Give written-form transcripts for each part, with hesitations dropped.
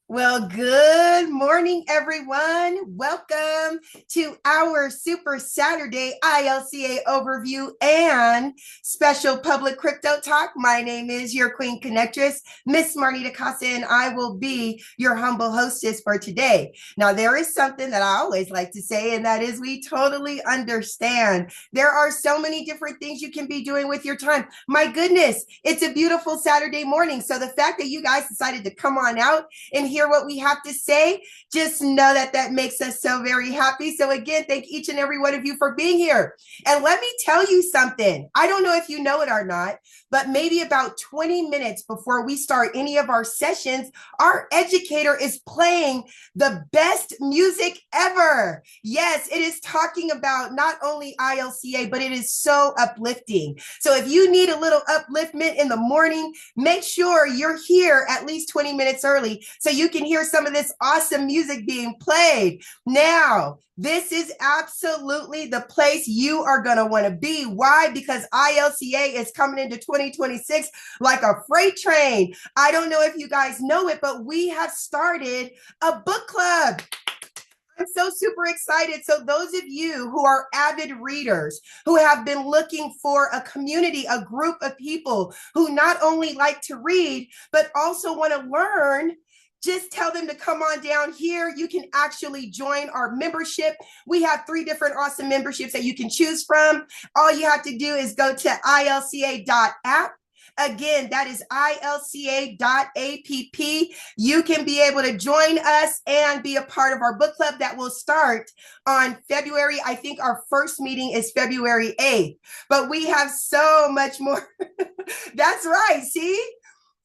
Well, good morning, everyone. Welcome to our Super Saturday ILCA overview and special public crypto talk. My name is your Queen Connectress, Miss Marnita Casa, and I will be your humble hostess for today. Now, there is something that I always like to say, and that is we totally understand. There are so many different things you can be doing with your time. My goodness, it's a beautiful Saturday morning. So the fact that you guys decided to come on out and hear what we have to say, just know that that makes us so very happy. So again, thank each and every one of you for being here. And let me tell you something. I don't know if you know it or not, but maybe about 20 minutes before we start any of our sessions, our educator is playing the best music ever. Yes, it is talking about not only ILCA, but it is so uplifting. So if you need a little upliftment in the morning, make sure you're here at least 20 minutes early so you can hear some of this awesome music being played. Now, this is absolutely the place you are going to want to be. Why? Because ILCA is coming into 2026 like a freight train. I don't know if you guys know it, but we have started a book club. I'm so super excited. So those of you who are avid readers, who have been looking for a community, a group of people who not only like to read, but also want to learn, just tell them to come on down here. You can actually join our membership. We have 3 different awesome memberships that you can choose from. All you have to do is go to ilca.app. Again, that is ilca.app. You can be able to join us and be a part of our book club that will start on February. I think our first meeting is February 8th, but we have so much more. That's right. See,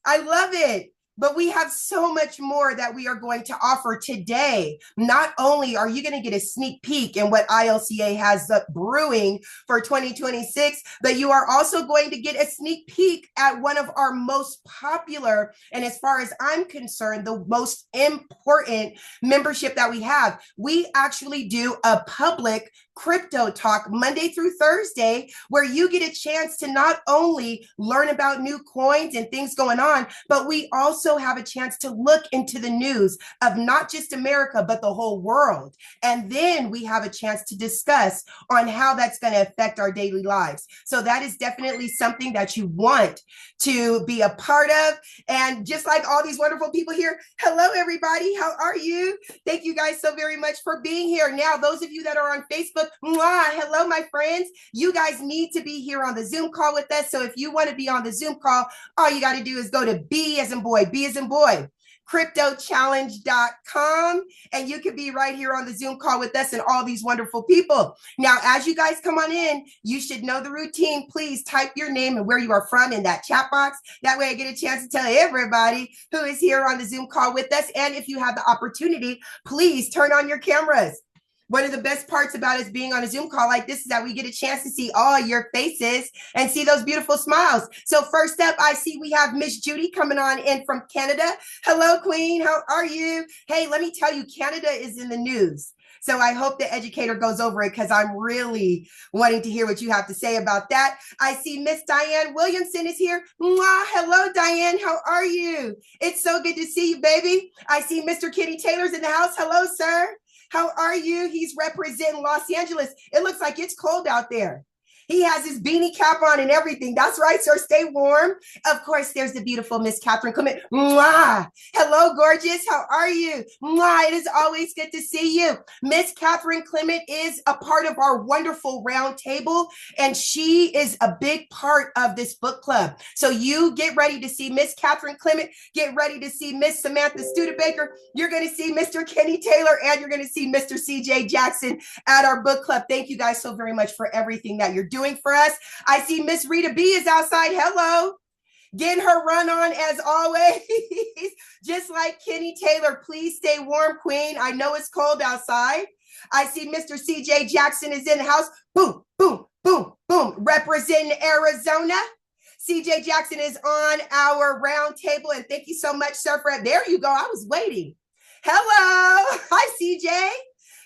I love it. But we have so much more that we are going to offer today. Not only are you going to get a sneak peek in what ILCA has brewing for 2026, but you are also going to get a sneak peek at one of our most popular, and as far as I'm concerned, the most important membership that we have. We actually do a public crypto talk Monday through Thursday, where you get a chance to not only learn about new coins and things going on, but we also have a chance to look into the news of not just America, but the whole world. And then we have a chance to discuss on how that's going to affect our daily lives. So that is definitely something that you want to be a part of. And just like all these wonderful people here, hello, everybody. How are you? Thank you guys so very much for being here. Now, those of you that are on Facebook, hello, my friends. You guys need to be here on the Zoom call with us. So if you want to be on the Zoom call, all you got to do is go to B as in boy, cryptochallenge.com, and you can be right here on the Zoom call with us and all these wonderful people. Now, as you guys come on in, you should know the routine. Please type your name and where you are from in that chat box. That way I get a chance to tell everybody who is here on the Zoom call with us. And if you have the opportunity, please turn on your cameras. One of the best parts about us being on a Zoom call like this is that we get a chance to see all your faces and see those beautiful smiles. So first up, I see we have Miss Judy coming on in from Canada. Hello, Queen. How are you? Hey, let me tell you, Canada is in the news. So I hope the educator goes over it because I'm really wanting to hear what you have to say about that. I see Miss Diane Williamson is here. Mwah. Hello, Diane. How are you? It's so good to see you, baby. I see Mr. Kenny Taylor's in the house. Hello, sir. How are you? He's representing Los Angeles. It looks like it's cold out there. He has his beanie cap on and everything. That's right, sir. Stay warm. Of course, there's the beautiful Miss Catherine Clement. Mwah. Hello, gorgeous. How are you? Mwah. It is always good to see you. Miss Catherine Clement is a part of our wonderful round table, and she is a big part of this book club. So you get ready to see Miss Catherine Clement. Get ready to see Miss Samantha Studebaker. You're going to see Mr. Kenny Taylor, and you're going to see Mr. CJ Jackson at our book club. Thank you guys so very much for everything that you're doing for us. I see Miss Rita B is outside. Hello. Getting her run on as always. Just like Kenny Taylor, please stay warm, Queen. I know it's cold outside. I see Mr. CJ Jackson is in the house. Boom, boom, boom, boom. Representing Arizona. CJ Jackson is on our round table. And thank you so much, sir, for there you go. I was waiting. Hello. Hi, CJ.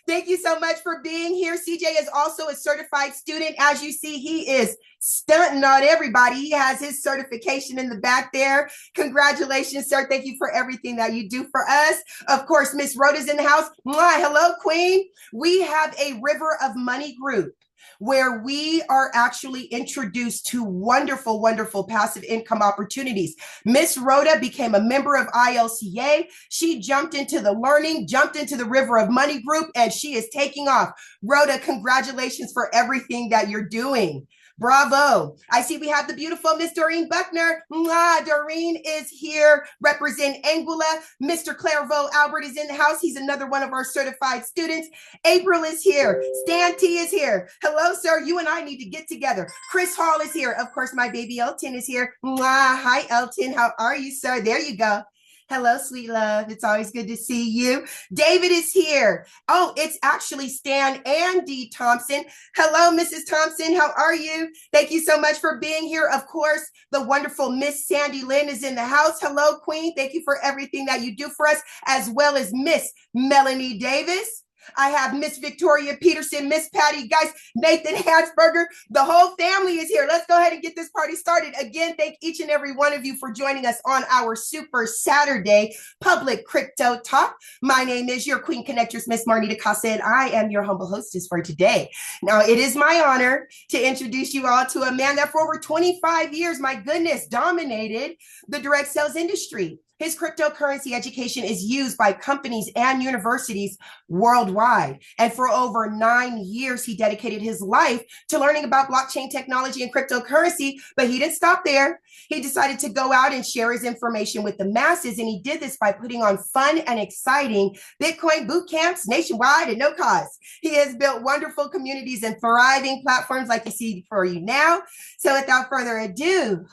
Thank you so much for being here. CJ is also a certified student. As you see, he is stunting on everybody. He has his certification in the back there. Congratulations, sir. Thank you for everything that you do for us. Of course, Miss Rhoda's in the house. Mwah, hello, Queen. We have a River of Money group where we are actually introduced to wonderful, wonderful passive income opportunities. Miss Rhoda became a member of ILCA. She jumped into the learning, jumped into the River of Money group, and she is taking off. Rhoda, congratulations for everything that you're doing. Bravo. I see we have the beautiful Miss Doreen Buckner. Mwah, Doreen is here representing Anguilla. Mr. Clairvaux Albert is in the house. He's another one of our certified students. April is here. Stan T is here. Hello, sir. You and I need to get together. Chris Hall is here. Of course, my baby Elton is here. Mwah. Hi, Elton. How are you, sir? There you go. Hello, sweet love. It's always good to see you. David is here. Oh, it's actually Stan and Dee Thompson. Hello, Mrs. Thompson. How are you? Thank you so much for being here. Of course, the wonderful Miss Sandy Lynn is in the house. Hello, Queen. Thank you for everything that you do for us, as well as Miss Melanie Davis. I have Miss Victoria Peterson, Miss Patty, guys, Nathan Hansberger. The whole family is here. Let's go ahead and get this party started. Again, thank each and every one of you for joining us on our Super Saturday Public Crypto Talk. My name is your Queen Connectress, Miss Marnita Casa, and I am your humble hostess for today. Now, it is my honor to introduce you all to a man that for over 25 years, my goodness, dominated the direct sales industry. His cryptocurrency education is used by companies and universities worldwide. And for over 9 years, he dedicated his life to learning about blockchain technology and cryptocurrency, but he didn't stop there. He decided to go out and share his information with the masses, and he did this by putting on fun and exciting Bitcoin boot camps nationwide at no cost. He has built wonderful communities and thriving platforms like you see for you now. So without further ado,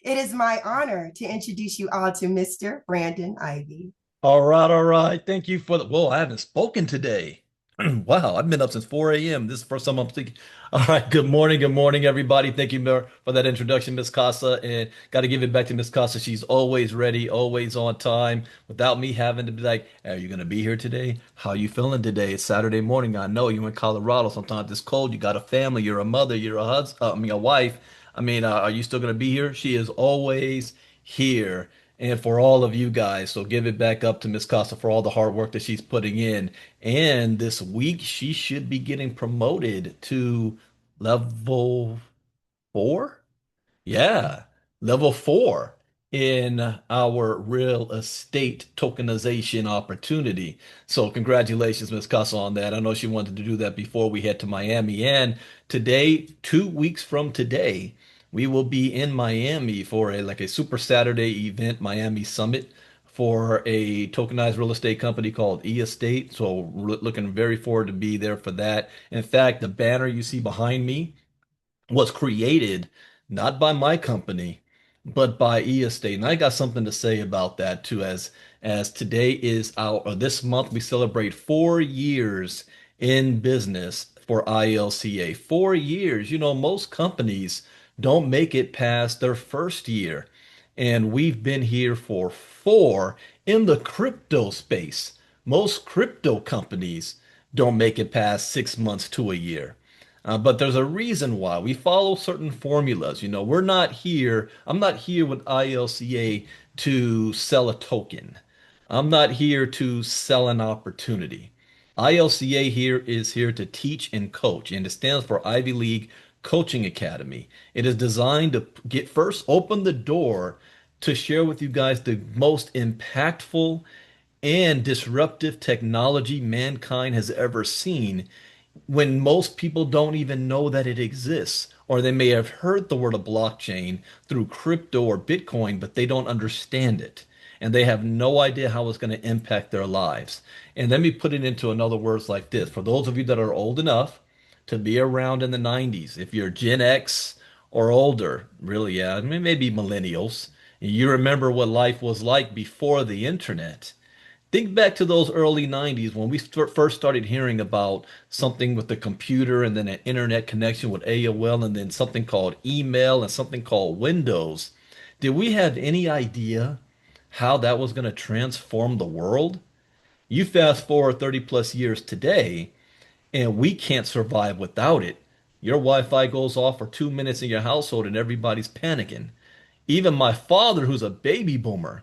it is my honor to introduce you all to Mr. Brandon Ivey. All right, all right. Thank you for the. Whoa, I haven't spoken today. Wow, I've been up since 4 a.m. This is the first time I'm speaking. All right, good morning, everybody. Thank you for that introduction, Miss Casa. And got to give it back to Miss Casa. She's always ready, always on time, without me having to be like, "Are you gonna be here today? How you feeling today? It's Saturday morning. I know you're in Colorado. Sometimes it's cold. You got a family. You're a mother. You're a husband. A wife. Are you still gonna be here?" She is always here and for all of you guys. So give it back up to Miss Costa for all the hard work that she's putting in. And this week she should be getting promoted to level 4. Yeah, level 4 in our real estate tokenization opportunity. So congratulations, Miss Casa, on that. I know she wanted to do that before we head to Miami. And today, 2 weeks from today, we will be in Miami for a Super Saturday event, Miami Summit, for a tokenized real estate company called eEstate. So looking very forward to be there for that. In fact, the banner you see behind me was created not by my company, but by eEstate. And I got something to say about that too, as today is or this month we celebrate 4 years in business for ILCA. 4 years. Most companies don't make it past their first year. And we've been here for 4 in the crypto space. Most crypto companies don't make it past 6 months to a year. But there's a reason why. We follow certain formulas. I'm not here with ILCA to sell a token. I'm not here to sell an opportunity. ILCA here is here to teach and coach, and it stands for Ivy League Coaching Academy. It is designed to open the door to share with you guys the most impactful and disruptive technology mankind has ever seen, when most people don't even know that it exists, or they may have heard the word of blockchain through crypto or Bitcoin, but they don't understand it. And they have no idea how it's going to impact their lives. And let me put it into another words like this. For those of you that are old enough to be around in the 90s, if you're Gen X or older, really, yeah, maybe millennials, you remember what life was like before the internet. Think back to those early 90s when we first started hearing about something with the computer and then an internet connection with AOL and then something called email and something called Windows. Did we have any idea how that was going to transform the world? You fast forward 30 plus years today, and we can't survive without it. Your Wi-Fi goes off for 2 minutes in your household, and everybody's panicking. Even my father, who's a baby boomer,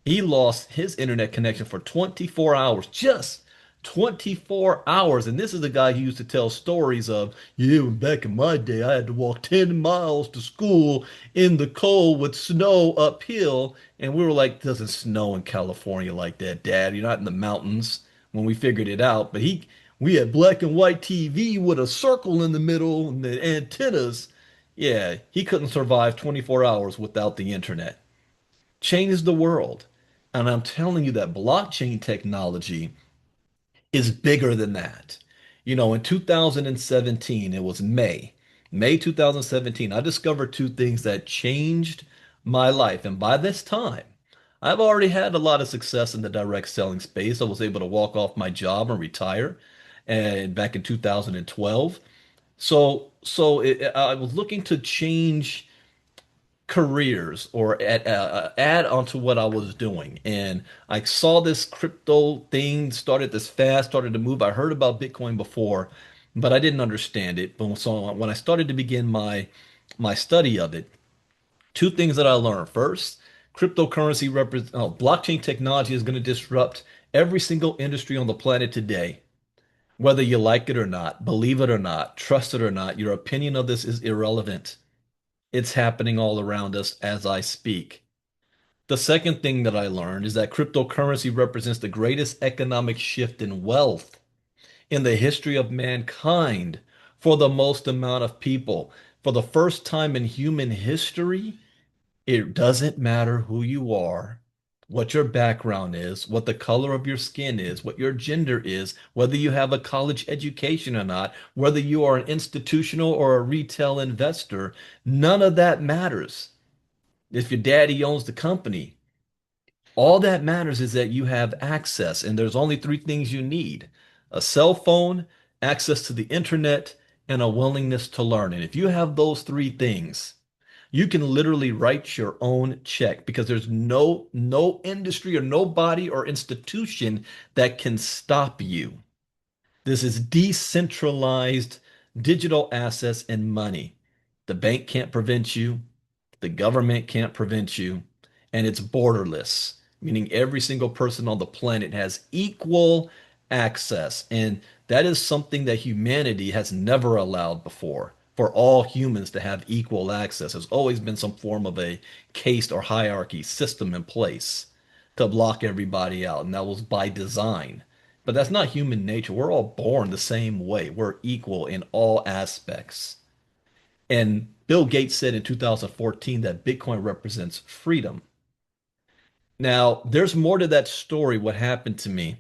he lost his internet connection for 24 hours, just 24 hours. And this is the guy who used to tell stories of, yeah, back in my day, I had to walk 10 miles to school in the cold with snow uphill. And we were like, doesn't snow in California like that, Dad. You're not in the mountains when we figured it out. But we had black and white TV with a circle in the middle and the antennas. Yeah, he couldn't survive 24 hours without the internet. Changed the world. And I'm telling you that blockchain technology is bigger than that. In 2017, it was May 2017, I discovered two things that changed my life. And by this time, I've already had a lot of success in the direct selling space. I was able to walk off my job and retire and back in 2012. I was looking to change careers or add onto what I was doing. And I saw this crypto thing started this fast, started to move. I heard about Bitcoin before, but I didn't understand it. But so when I started to begin my study of it, two things that I learned. First, blockchain technology is going to disrupt every single industry on the planet today. Whether you like it or not, believe it or not, trust it or not, your opinion of this is irrelevant. It's happening all around us as I speak. The second thing that I learned is that cryptocurrency represents the greatest economic shift in wealth in the history of mankind for the most amount of people. For the first time in human history, it doesn't matter who you are, what your background is, what the color of your skin is, what your gender is, whether you have a college education or not, whether you are an institutional or a retail investor. None of that matters. If your daddy owns the company, all that matters is that you have access, and there's only three things you need: a cell phone, access to the internet, and a willingness to learn. And if you have those three things, you can literally write your own check because there's no industry or nobody or institution that can stop you. This is decentralized digital assets and money. The bank can't prevent you. The government can't prevent you. And it's borderless, meaning every single person on the planet has equal access. And that is something that humanity has never allowed before. For all humans to have equal access, there's always been some form of a caste or hierarchy system in place to block everybody out. And that was by design. But that's not human nature. We're all born the same way. We're equal in all aspects. And Bill Gates said in 2014 that Bitcoin represents freedom. Now, there's more to that story, what happened to me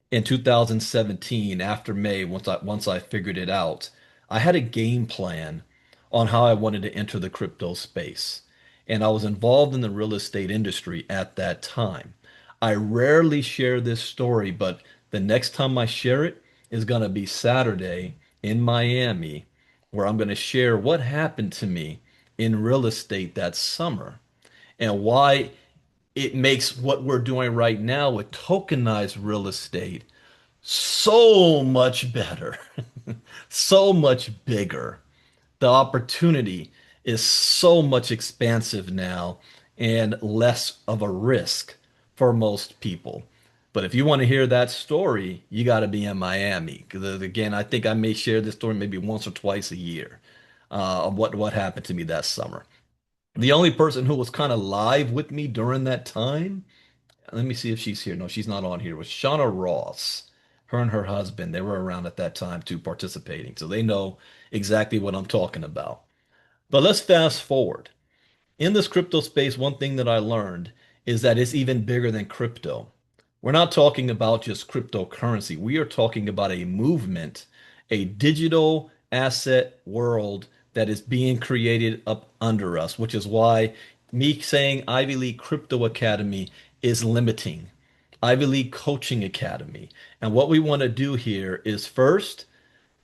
in 2017 after May, once I figured it out. I had a game plan on how I wanted to enter the crypto space. And I was involved in the real estate industry at that time. I rarely share this story, but the next time I share it is going to be Saturday in Miami, where I'm going to share what happened to me in real estate that summer and why it makes what we're doing right now with tokenized real estate so much better, so much bigger. The opportunity is so much expansive now and less of a risk for most people. But if you want to hear that story, you got to be in Miami. Because again, I think I may share this story maybe once or twice a year of what happened to me that summer. The only person who was kind of live with me during that time, let me see if she's here. No, she's not on here. Was Shauna Ross. Her and her husband, they were around at that time too, participating. So they know exactly what I'm talking about. But let's fast forward. In this crypto space, one thing that I learned is that it's even bigger than crypto. We're not talking about just cryptocurrency. We are talking about a movement, a digital asset world that is being created up under us, which is why me saying Ivy League Crypto Academy is limiting. Ivy League Coaching Academy. And what we want to do here is first,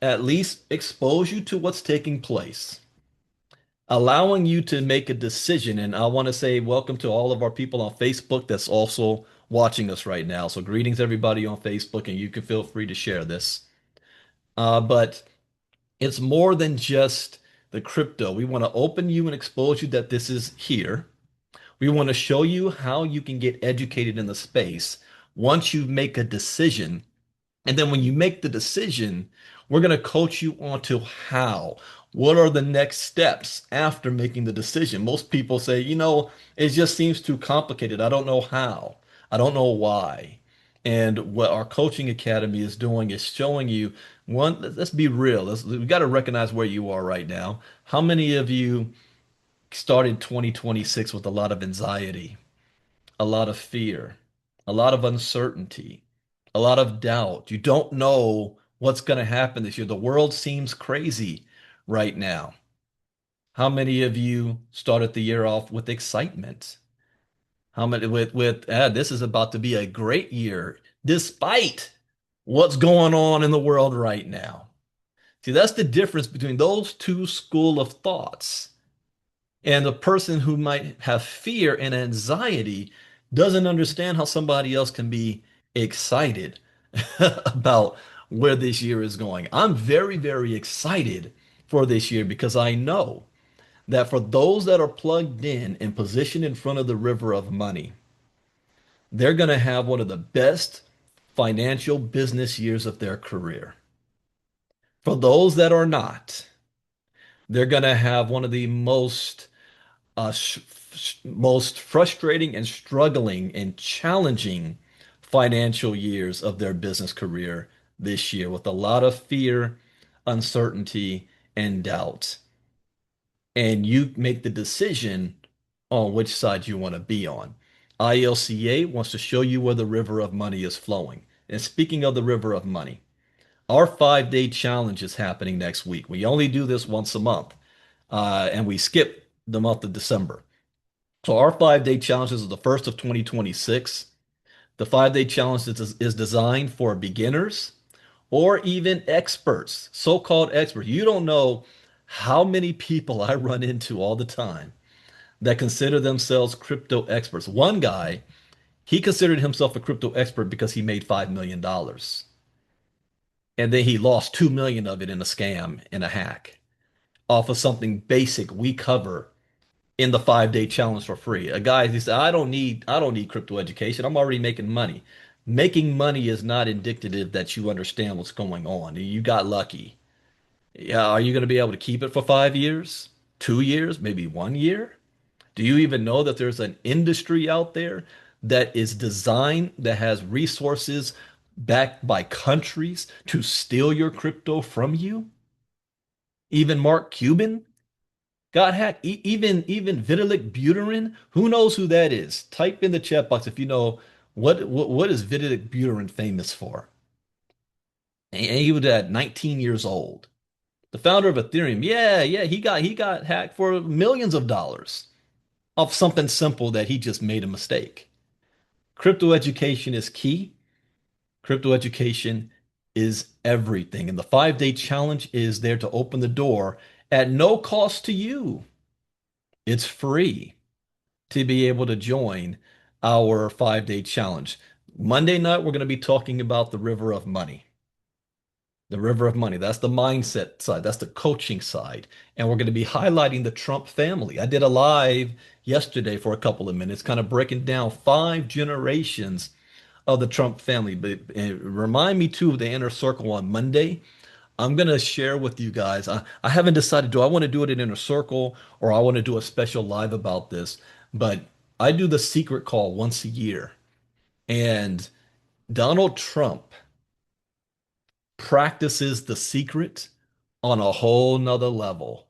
at least expose you to what's taking place, allowing you to make a decision. And I want to say welcome to all of our people on Facebook that's also watching us right now. So greetings everybody on Facebook, and you can feel free to share this. But it's more than just the crypto. We want to open you and expose you that this is here. We want to show you how you can get educated in the space once you make a decision. And then when you make the decision, we're going to coach you on to how. What are the next steps after making the decision? Most people say, it just seems too complicated. I don't know how. I don't know why. And what our coaching academy is doing is showing you one, let's be real. We got to recognize where you are right now. How many of you started 2026 with a lot of anxiety, a lot of fear, a lot of uncertainty, a lot of doubt? You don't know what's going to happen this year. The world seems crazy right now. How many of you started the year off with excitement? How many this is about to be a great year despite what's going on in the world right now? See, that's the difference between those two school of thoughts. And the person who might have fear and anxiety doesn't understand how somebody else can be excited about where this year is going. I'm very, very excited for this year because I know that for those that are plugged in and positioned in front of the river of money, they're going to have one of the best financial business years of their career. For those that are not, they're going to have one of the most frustrating and struggling and challenging financial years of their business career this year with a lot of fear, uncertainty, and doubt. And you make the decision on which side you want to be on. ILCA wants to show you where the river of money is flowing. And speaking of the river of money, our 5-day challenge is happening next week. We only do this once a month, and we skip the month of December. So our 5-day challenge is the first of 2026. The 5-day challenge is designed for beginners or even experts, so-called experts. You don't know how many people I run into all the time that consider themselves crypto experts. One guy, he considered himself a crypto expert because he made $5 million. And then he lost 2 million of it in a scam, in a hack, off of something basic we cover in the 5-day challenge for free. A guy, he said, I don't need crypto education. I'm already making money. Making money is not indicative that you understand what's going on. You got lucky. Yeah, are you going to be able to keep it for 5 years, 2 years, maybe 1 year? Do you even know that there's an industry out there that is designed, that has resources backed by countries to steal your crypto from you? Even Mark Cuban got hacked. Even Vitalik Buterin, who knows who that is? Type in the chat box if you know what is Vitalik Buterin famous for. And he was at 19 years old. The founder of Ethereum. Yeah, he got hacked for millions of dollars off something simple that he just made a mistake. Crypto education is key. Crypto education is everything. And the 5-day challenge is there to open the door at no cost to you. It's free to be able to join our 5-day challenge. Monday night, we're going to be talking about the river of money. The river of money. That's the mindset side. That's the coaching side. And we're going to be highlighting the Trump family. I did a live yesterday for a couple of minutes, kind of breaking down 5 generations of the Trump family. But remind me too of the inner circle on Monday. I'm going to share with you guys. I haven't decided, do I want to do it in inner circle or I want to do a special live about this? But I do the secret call once a year. And Donald Trump practices the secret on a whole nother level.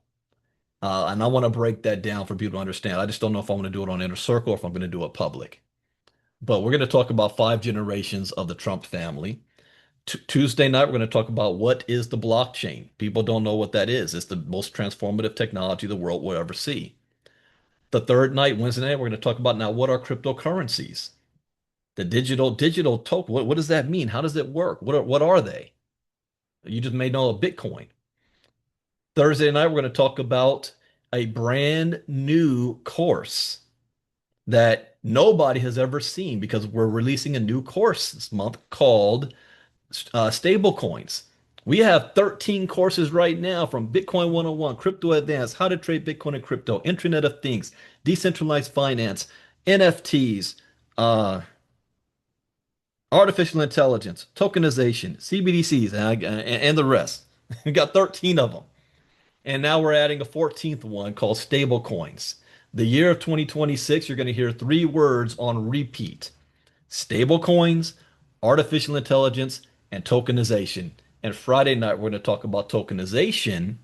And I want to break that down for people to understand. I just don't know if I want to do it on inner circle or if I'm going to do it public. But we're going to talk about 5 generations of the Trump family. Tuesday night, we're going to talk about what is the blockchain. People don't know what that is. It's the most transformative technology the world will ever see. The third night, Wednesday night, we're going to talk about now what are cryptocurrencies? The digital token. What does that mean? How does it work? What are they? You just may know a Bitcoin. Thursday night, we're going to talk about a brand new course that nobody has ever seen because we're releasing a new course this month called stable coins. We have 13 courses right now from Bitcoin 101, Crypto Advanced, How to Trade Bitcoin and Crypto, Internet of Things, Decentralized Finance, NFTs, uh, Artificial Intelligence, Tokenization, CBDCs, and the rest. We got 13 of them. And now we're adding a 14th one called stable coins. The year of 2026, you're going to hear three words on repeat: stable coins, artificial intelligence, and tokenization. And Friday night, we're going to talk about tokenization.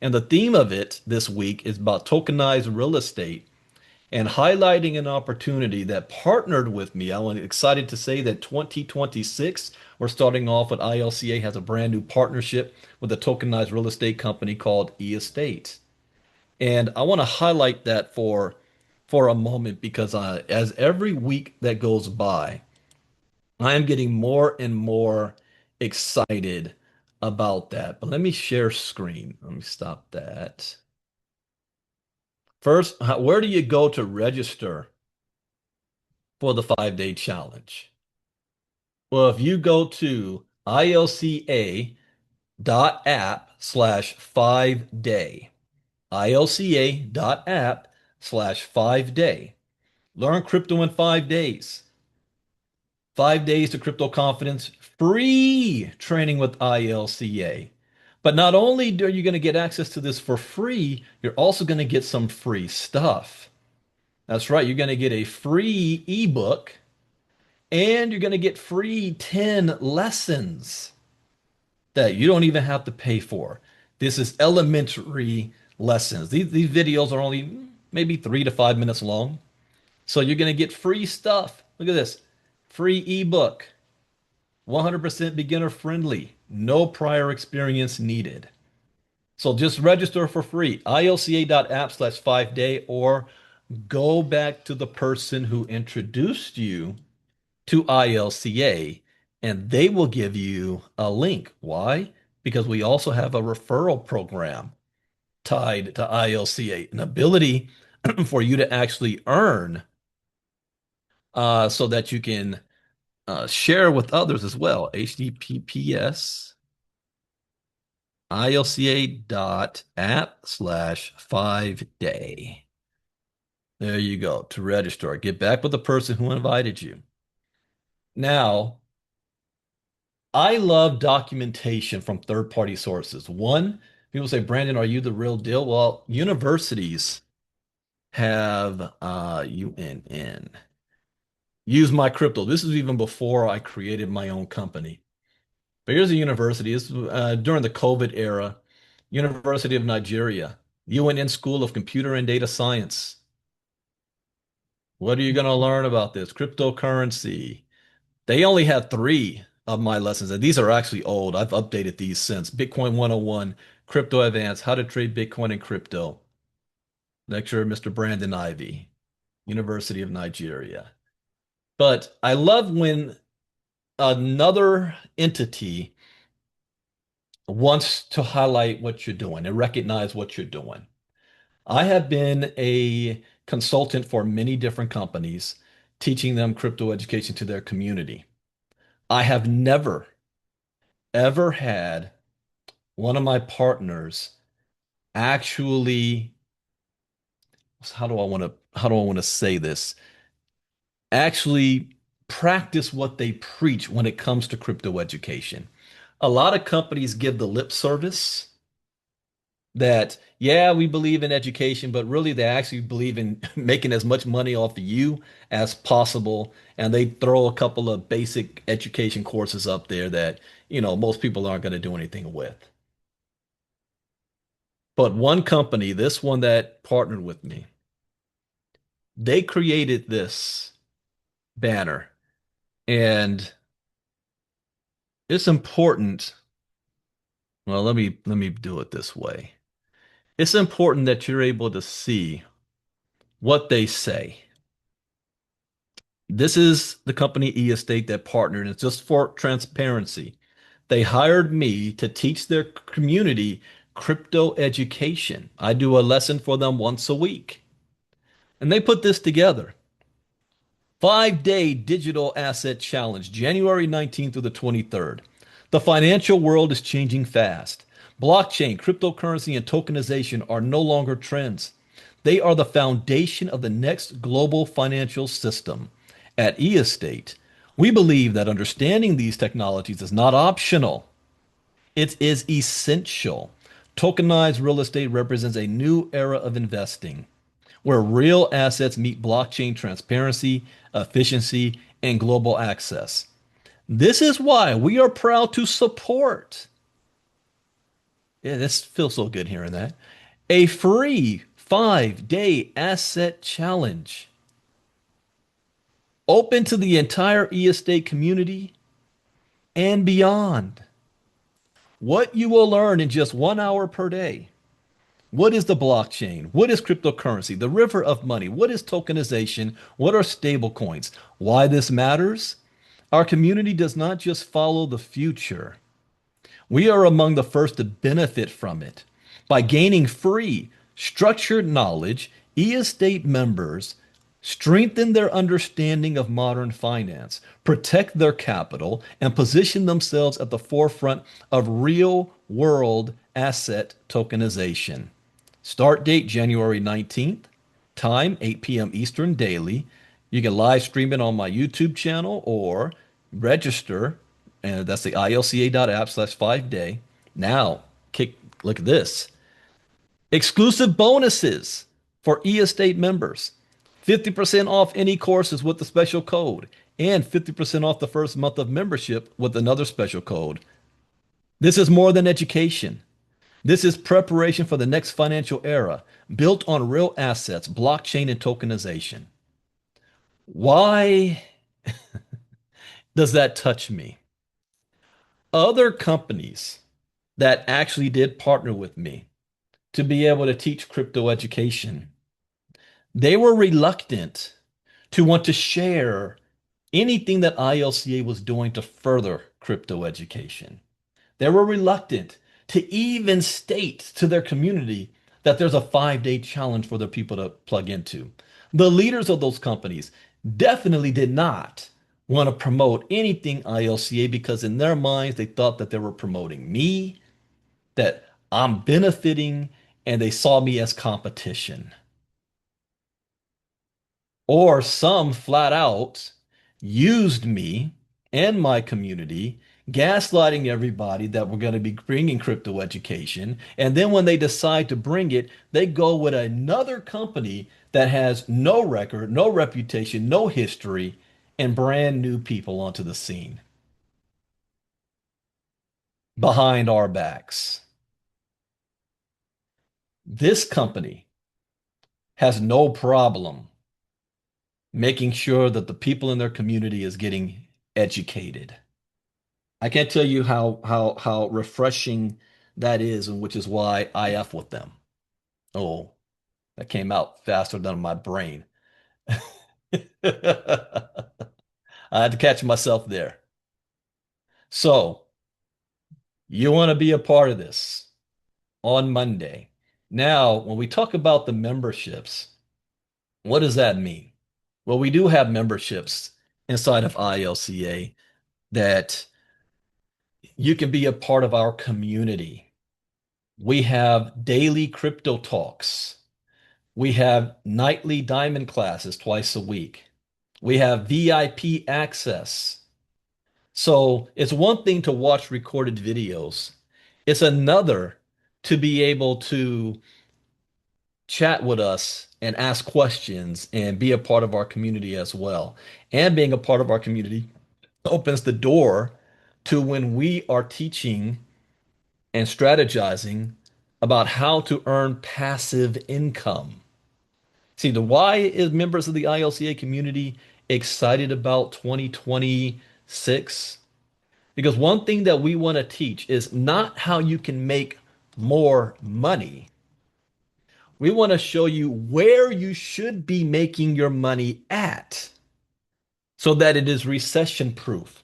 And the theme of it this week is about tokenized real estate and highlighting an opportunity that partnered with me. I'm excited to say that 2026, we're starting off with ILCA has a brand new partnership with a tokenized real estate company called eEstate. And I want to highlight that for a moment because as every week that goes by, I am getting more and more excited about that. But let me share screen. Let me stop that. First, where do you go to register for the 5 day challenge? Well, if you go to ilca.app/5 day, ilca.app/5 day, learn crypto in 5 days. 5 days to crypto confidence, free training with ILCA. But not only are you going to get access to this for free, you're also going to get some free stuff. That's right, you're going to get a free ebook and you're going to get free 10 lessons that you don't even have to pay for. This is elementary lessons. These videos are only maybe 3 to 5 minutes long. So you're going to get free stuff. Look at this free ebook, 100% beginner friendly, no prior experience needed. So just register for free, ilca.app/5 day, or go back to the person who introduced you to ILCA and they will give you a link. Why? Because we also have a referral program tied to ILCA, an ability for you to actually earn so that you can share with others as well. HTTPS ilca.app/5 day. There you go to register. Get back with the person who invited you. Now, I love documentation from third-party sources. One, people say, Brandon, are you the real deal? Well, universities have UNN. Use my crypto. This is even before I created my own company. But here's a university. This is during the COVID era, University of Nigeria, UNN School of Computer and Data Science. What are you going to learn about this? Cryptocurrency. They only had three of my lessons, and these are actually old. I've updated these since. Bitcoin 101, Crypto Advanced, How to Trade Bitcoin and Crypto. Lecturer Mr. Brandon Ivey, University of Nigeria. But I love when another entity wants to highlight what you're doing and recognize what you're doing. I have been a consultant for many different companies, teaching them crypto education to their community. I have never, ever had one of my partners actually, how do I want to say this? Actually practice what they preach when it comes to crypto education. A lot of companies give the lip service that, yeah, we believe in education, but really they actually believe in making as much money off of you as possible. And they throw a couple of basic education courses up there that, most people aren't going to do anything with. But one company, this one that partnered with me, they created this banner. And it's important. Well, let me do it this way. It's important that you're able to see what they say. This is the company eEstate that partnered. It's just for transparency. They hired me to teach their community crypto education. I do a lesson for them once a week. And they put this together. 5-day digital asset challenge, January 19th through the 23rd. The financial world is changing fast. Blockchain, cryptocurrency, and tokenization are no longer trends. They are the foundation of the next global financial system. At eEstate, we believe that understanding these technologies is not optional. It is essential. Tokenized real estate represents a new era of investing where real assets meet blockchain transparency, efficiency, and global access. This is why we are proud to support. Yeah, this feels so good hearing that. A free 5-day asset challenge open to the entire e-estate community and beyond. What you will learn in just 1 hour per day. What is the blockchain? What is cryptocurrency? The river of money? What is tokenization? What are stablecoins? Why this matters? Our community does not just follow the future. We are among the first to benefit from it. By gaining free, structured knowledge, e-estate members strengthen their understanding of modern finance, protect their capital, and position themselves at the forefront of real world asset tokenization. Start date January 19th, time 8 p.m. Eastern daily. You can live stream it on my YouTube channel or register, and that's the ilca.app/5day. Now, look at this. Exclusive bonuses for e-estate members. 50% off any courses with the special code, and 50% off the first month of membership with another special code. This is more than education. This is preparation for the next financial era, built on real assets, blockchain, and tokenization. Why does that touch me? Other companies that actually did partner with me to be able to teach crypto education, they were reluctant to want to share anything that ILCA was doing to further crypto education. They were reluctant to even state to their community that there's a 5-day challenge for their people to plug into. The leaders of those companies definitely did not want to promote anything ILCA because in their minds they thought that they were promoting me, that I'm benefiting, and they saw me as competition. Or some flat out used me and my community, gaslighting everybody that we're going to be bringing crypto education. And then when they decide to bring it, they go with another company that has no record, no reputation, no history, and brand new people onto the scene behind our backs. This company has no problem making sure that the people in their community is getting educated. I can't tell you how refreshing that is, and which is why I F with them. Oh, that came out faster than my brain. I had to catch myself there. So, you want to be a part of this on Monday. Now, when we talk about the memberships, what does that mean? Well, we do have memberships inside of ILCA that you can be a part of our community. We have daily crypto talks. We have nightly diamond classes twice a week. We have VIP access. So it's one thing to watch recorded videos. It's another to be able to chat with us and ask questions and be a part of our community as well. And being a part of our community opens the door to when we are teaching and strategizing about how to earn passive income. See, the why is members of the ILCA community excited about 2026? Because one thing that we want to teach is not how you can make more money. We want to show you where you should be making your money at so that it is recession proof,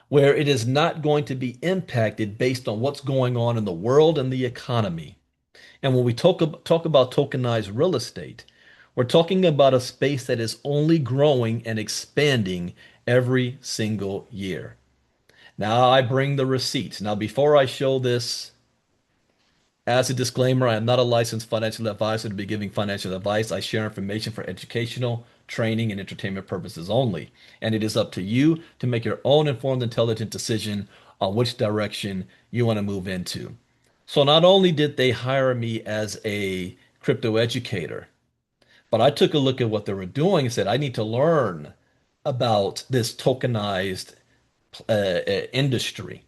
where it is not going to be impacted based on what's going on in the world and the economy. And when we talk about tokenized real estate, We're talking about a space that is only growing and expanding every single year. Now I bring the receipts. Now, before I show this, as a disclaimer, I am not a licensed financial advisor to be giving financial advice. I share information for educational, training, and entertainment purposes only. And it is up to you to make your own informed, intelligent decision on which direction you want to move into. So not only did they hire me as a crypto educator, but I took a look at what they were doing and said, I need to learn about this tokenized industry.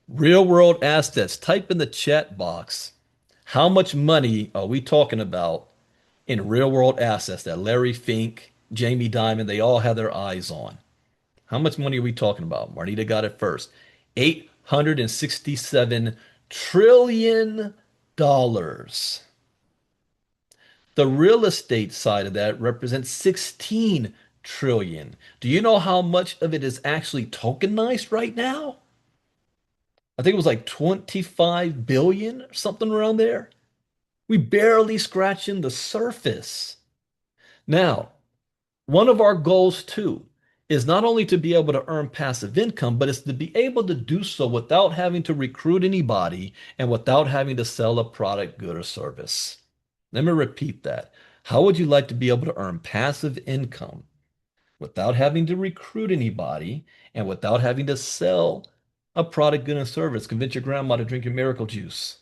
Real world assets. Type in the chat box. How much money are we talking about in real world assets that Larry Fink, Jamie Dimon, they all have their eyes on? How much money are we talking about? Marnita got it first. $867 trillion. The real estate side of that represents 16 trillion. Do you know how much of it is actually tokenized right now? I think it was like 25 billion or something around there. We barely scratching the surface. Now, one of our goals too is not only to be able to earn passive income, but it's to be able to do so without having to recruit anybody and without having to sell a product, good, or service. Let me repeat that. How would you like to be able to earn passive income without having to recruit anybody and without having to sell a product, good, and service? Convince your grandma to drink your miracle juice.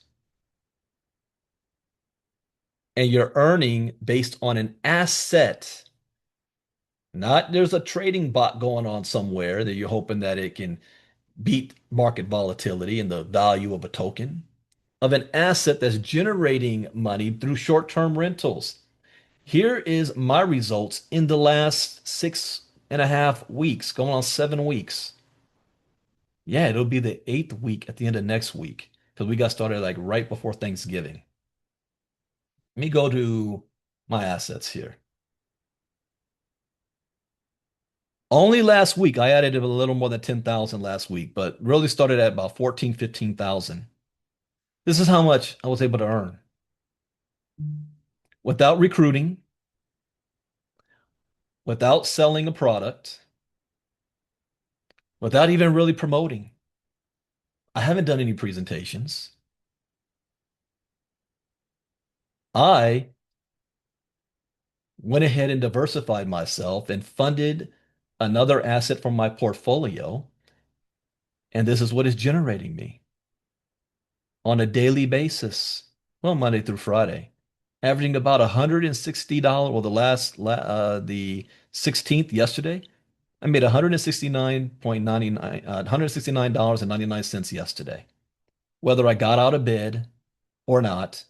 And you're earning based on an asset. Not there's a trading bot going on somewhere that you're hoping that it can beat market volatility and the value of a token of an asset that's generating money through short-term rentals. Here is my results in the last 6.5 weeks, going on 7 weeks. Yeah, it'll be the eighth week at the end of next week because we got started like right before Thanksgiving. Let me go to my assets here. Only last week, I added a little more than 10,000 last week, but really started at about 14, 15,000. This is how much I was able to earn without recruiting, without selling a product, without even really promoting. I haven't done any presentations. I went ahead and diversified myself and funded another asset from my portfolio. And this is what is generating me on a daily basis. Well, Monday through Friday, averaging about $160. Well, the 16th yesterday, I made 169.99 $169.99 yesterday. Whether I got out of bed or not,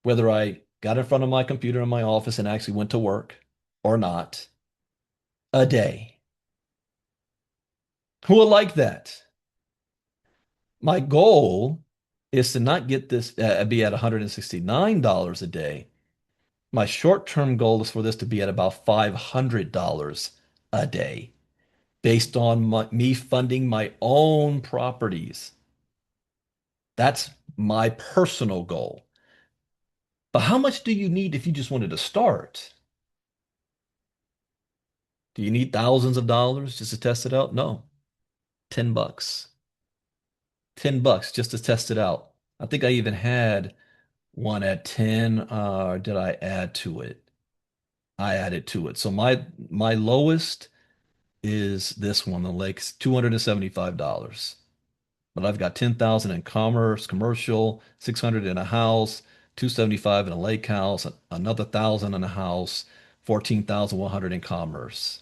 whether I got in front of my computer in my office and actually went to work or not, a day. Who would like that? My goal is to not get this be at $169 a day. My short-term goal is for this to be at about $500 a day based on me funding my own properties. That's my personal goal. But how much do you need if you just wanted to start? Do you need thousands of dollars just to test it out? No, 10 bucks. 10 bucks just to test it out. I think I even had one at 10, or did I add to it? I added to it. So my lowest is this one, the Lake's $275. But I've got 10,000 in commerce, commercial, 600 in a house, 275 in a lake house, another 1,000 in a house, 14,100 in commerce.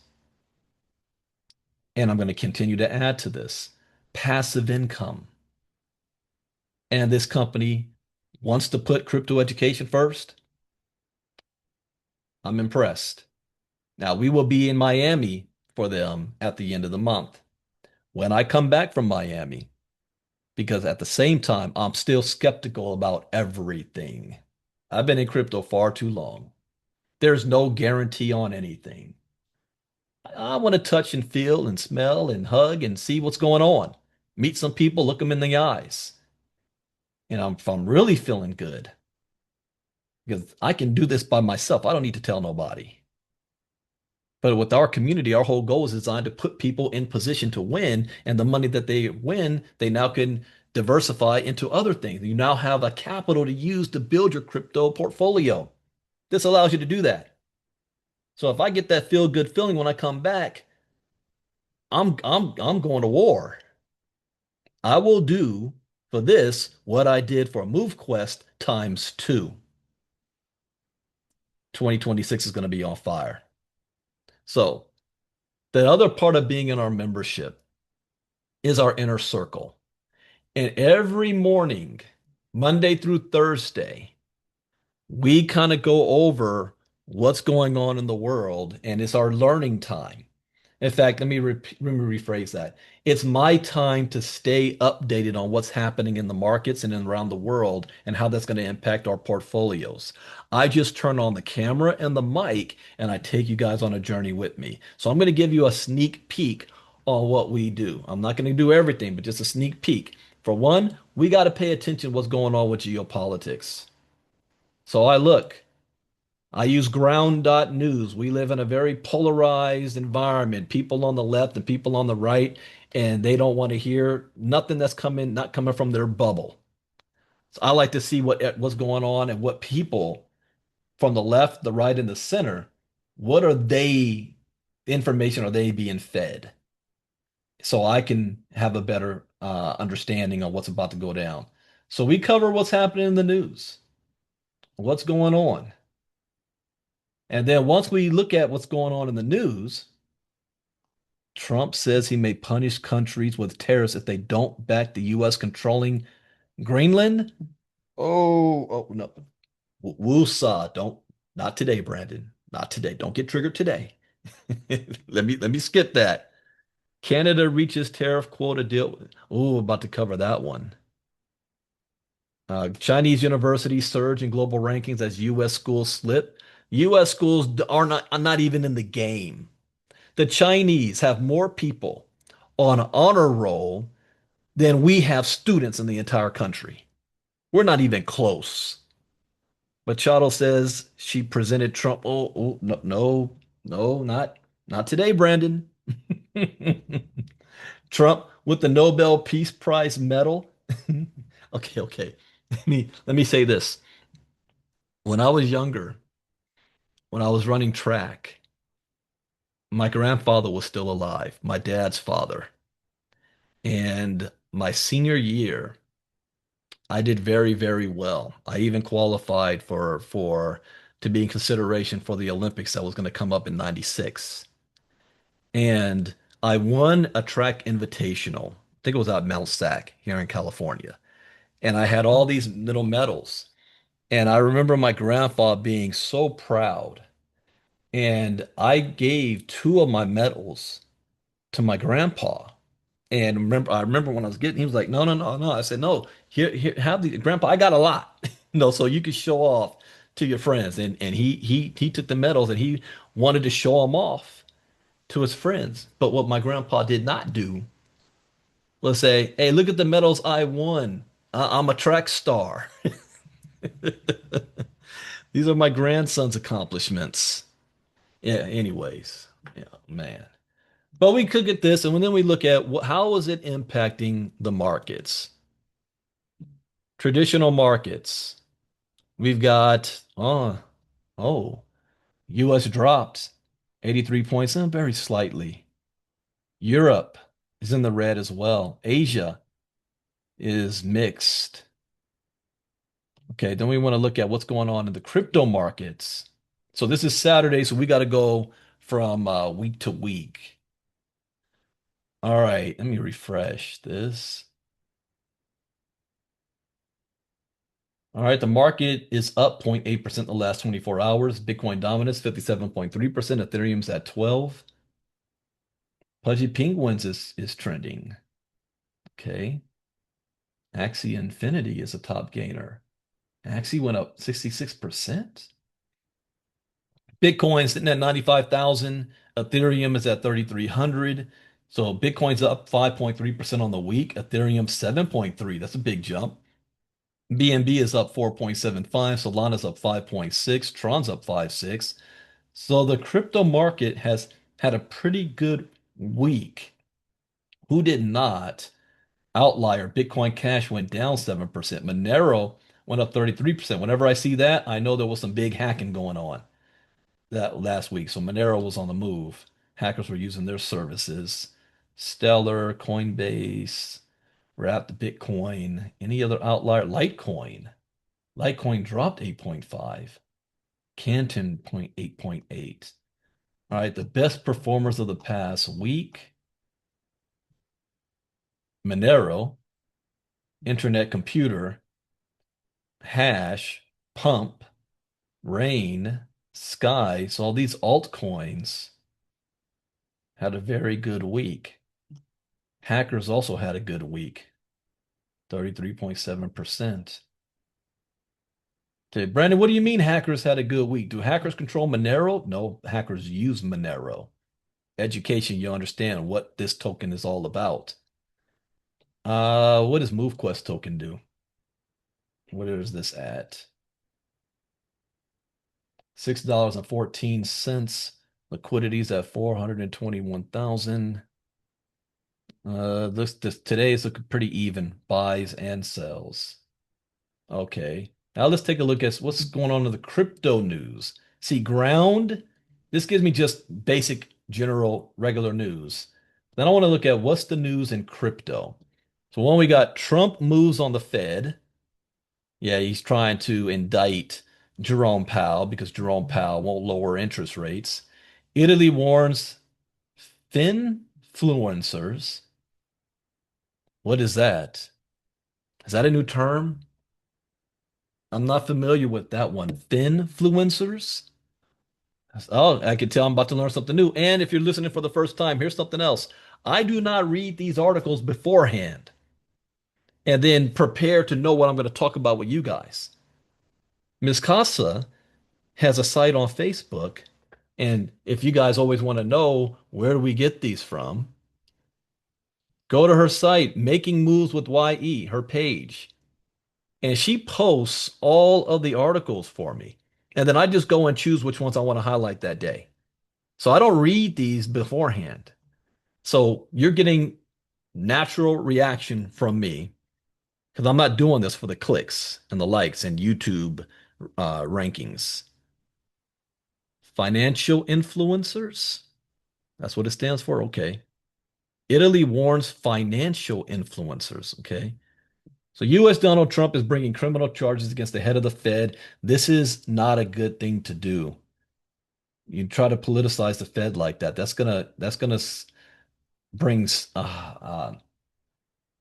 And I'm going to continue to add to this passive income. And this company wants to put crypto education first. I'm impressed. Now, we will be in Miami for them at the end of the month. When I come back from Miami, because at the same time, I'm still skeptical about everything. I've been in crypto far too long. There's no guarantee on anything. I want to touch and feel and smell and hug and see what's going on. Meet some people, look them in the eyes. And if I'm really feeling good, because I can do this by myself. I don't need to tell nobody. But with our community, our whole goal is designed to put people in position to win, and the money that they win, they now can diversify into other things. You now have a capital to use to build your crypto portfolio. This allows you to do that. So if I get that feel good feeling when I come back, I'm going to war. I will do for this what I did for MoveQuest times two. 2026 is going to be on fire. So the other part of being in our membership is our inner circle. And every morning, Monday through Thursday, we kind of go over what's going on in the world, and it's our learning time. In fact, let me rephrase that. It's my time to stay updated on what's happening in the markets and around the world and how that's going to impact our portfolios. I just turn on the camera and the mic and I take you guys on a journey with me. So I'm going to give you a sneak peek on what we do. I'm not going to do everything, but just a sneak peek. For one, we got to pay attention to what's going on with geopolitics. So I use ground.news. We live in a very polarized environment. People on the left and people on the right, and they don't want to hear nothing that's not coming from their bubble. So I like to see what's going on and what people from the left, the right, and the center, what are they, information are they being fed? So I can have a better understanding of what's about to go down. So we cover what's happening in the news, what's going on. And then once we look at what's going on in the news, Trump says he may punish countries with tariffs if they don't back the U.S. controlling Greenland. Oh no. Woosah. Not today, Brandon. Not today. Don't get triggered today. Let me skip that. Canada reaches tariff quota deal. Oh, about to cover that one. Chinese universities surge in global rankings as U.S. schools slip. U.S. schools are not even in the game. The Chinese have more people on honor roll than we have students in the entire country. We're not even close. Machado says she presented Trump. Oh, no, no, no, not today, Brandon. Trump with the Nobel Peace Prize medal. Okay. Let me say this. When I was younger, when I was running track, my grandfather was still alive, my dad's father. And my senior year, I did very, very well. I even qualified for to be in consideration for the Olympics that was going to come up in 96. And I won a track invitational. I think it was at Mount Sac here in California. And I had all these little medals. And I remember my grandpa being so proud. And I gave two of my medals to my grandpa. And I remember when I was getting, he was like, no, no, no, no. I said, no, here, have the grandpa. I got a lot, so you could show off to your friends. And he took the medals and he wanted to show them off to his friends. But what my grandpa did not do was say, hey, look at the medals I won. I'm a track star. These are my grandson's accomplishments. Yeah, anyways, yeah, man. But we could get this, and then we look at how is it impacting the markets? Traditional markets. We've got U.S. dropped 83 points, and very slightly. Europe is in the red as well. Asia is mixed. Okay, then we want to look at what's going on in the crypto markets. So this is Saturday, so we got to go from week to week. All right, let me refresh this. All right, the market is up 0.8% in the last 24 hours. Bitcoin dominance 57.3%. Ethereum's at 12. Pudgy Penguins is trending. Okay. Axie Infinity is a top gainer. Axie went up 66%. Bitcoin sitting at 95,000. Ethereum is at 3,300. So Bitcoin's up 5.3% on the week. Ethereum 7.3. That's a big jump. BNB is up 4.75, Solana's up 5.6, Tron's up 5.6. So the crypto market has had a pretty good week. Who did not? Outlier, Bitcoin Cash went down 7%. Monero went up 33%. Whenever I see that, I know there was some big hacking going on that last week. So Monero was on the move. Hackers were using their services. Stellar, Coinbase, Wrapped Bitcoin, any other outlier? Litecoin. Litecoin dropped 8.5. Canton point 8.8. All right, the best performers of the past week, Monero, Internet Computer, Hash, Pump, Rain, Sky. So all these altcoins had a very good week. Hackers also had a good week, 33.7%. Okay, Brandon, what do you mean hackers had a good week? Do hackers control Monero? No, hackers use Monero. Education, you understand what this token is all about. What does MoveQuest token do? What is this at? $6.14. Liquidity's at 421,000. This today is looking pretty even, buys and sells. Okay. Now let's take a look at what's going on in the crypto news. See, ground, this gives me just basic, general, regular news. Then I want to look at what's the news in crypto. So when we got Trump moves on the Fed, yeah, he's trying to indict Jerome Powell because Jerome Powell won't lower interest rates. Italy warns finfluencers. What is that? Is that a new term? I'm not familiar with that one. Finfluencers? Oh, I can tell I'm about to learn something new. And if you're listening for the first time, here's something else. I do not read these articles beforehand and then prepare to know what I'm going to talk about with you guys. Ms. Casa has a site on Facebook, and if you guys always want to know where do we get these from, go to her site, Making Moves with YE, her page, and she posts all of the articles for me. And then I just go and choose which ones I want to highlight that day. So I don't read these beforehand. So you're getting natural reaction from me because I'm not doing this for the clicks and the likes and YouTube rankings. Financial influencers? That's what it stands for. Okay. Italy warns financial influencers. Okay. So U.S. Donald Trump is bringing criminal charges against the head of the Fed. This is not a good thing to do. You try to politicize the Fed like that. That's gonna bring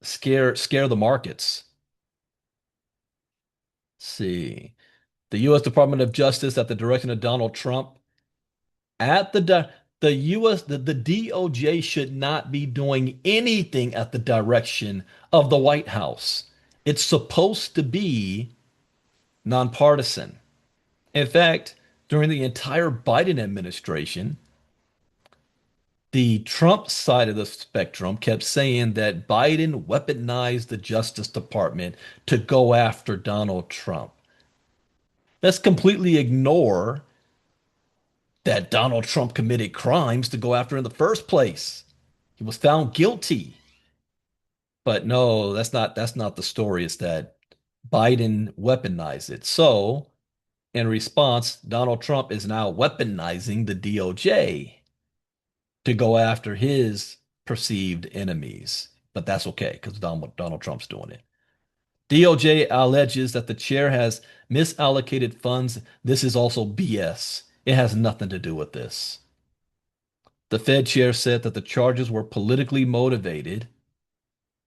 scare the markets. Let's see. The U.S. Department of Justice at the direction of Donald Trump at the U.S. the DOJ should not be doing anything at the direction of the White House. It's supposed to be nonpartisan. In fact, during the entire Biden administration, the Trump side of the spectrum kept saying that Biden weaponized the Justice Department to go after Donald Trump. Let's completely ignore that Donald Trump committed crimes to go after in the first place. He was found guilty. But no, that's not the story. It's that Biden weaponized it. So, in response, Donald Trump is now weaponizing the DOJ to go after his perceived enemies. But that's okay because Donald Trump's doing it. DOJ alleges that the chair has misallocated funds. This is also BS. It has nothing to do with this. The Fed chair said that the charges were politically motivated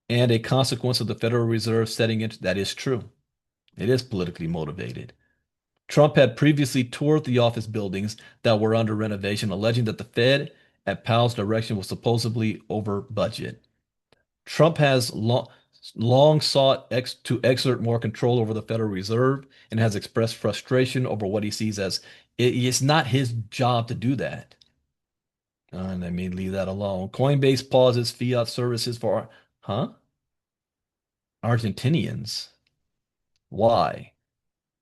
and a consequence of the Federal Reserve setting it. That is true. It is politically motivated. Trump had previously toured the office buildings that were under renovation, alleging that the Fed, at Powell's direction, was supposedly over budget. Trump has long sought to exert more control over the Federal Reserve and has expressed frustration over what he sees as it's not his job to do that. And I mean, leave that alone. Coinbase pauses fiat services for, huh? Argentinians. Why?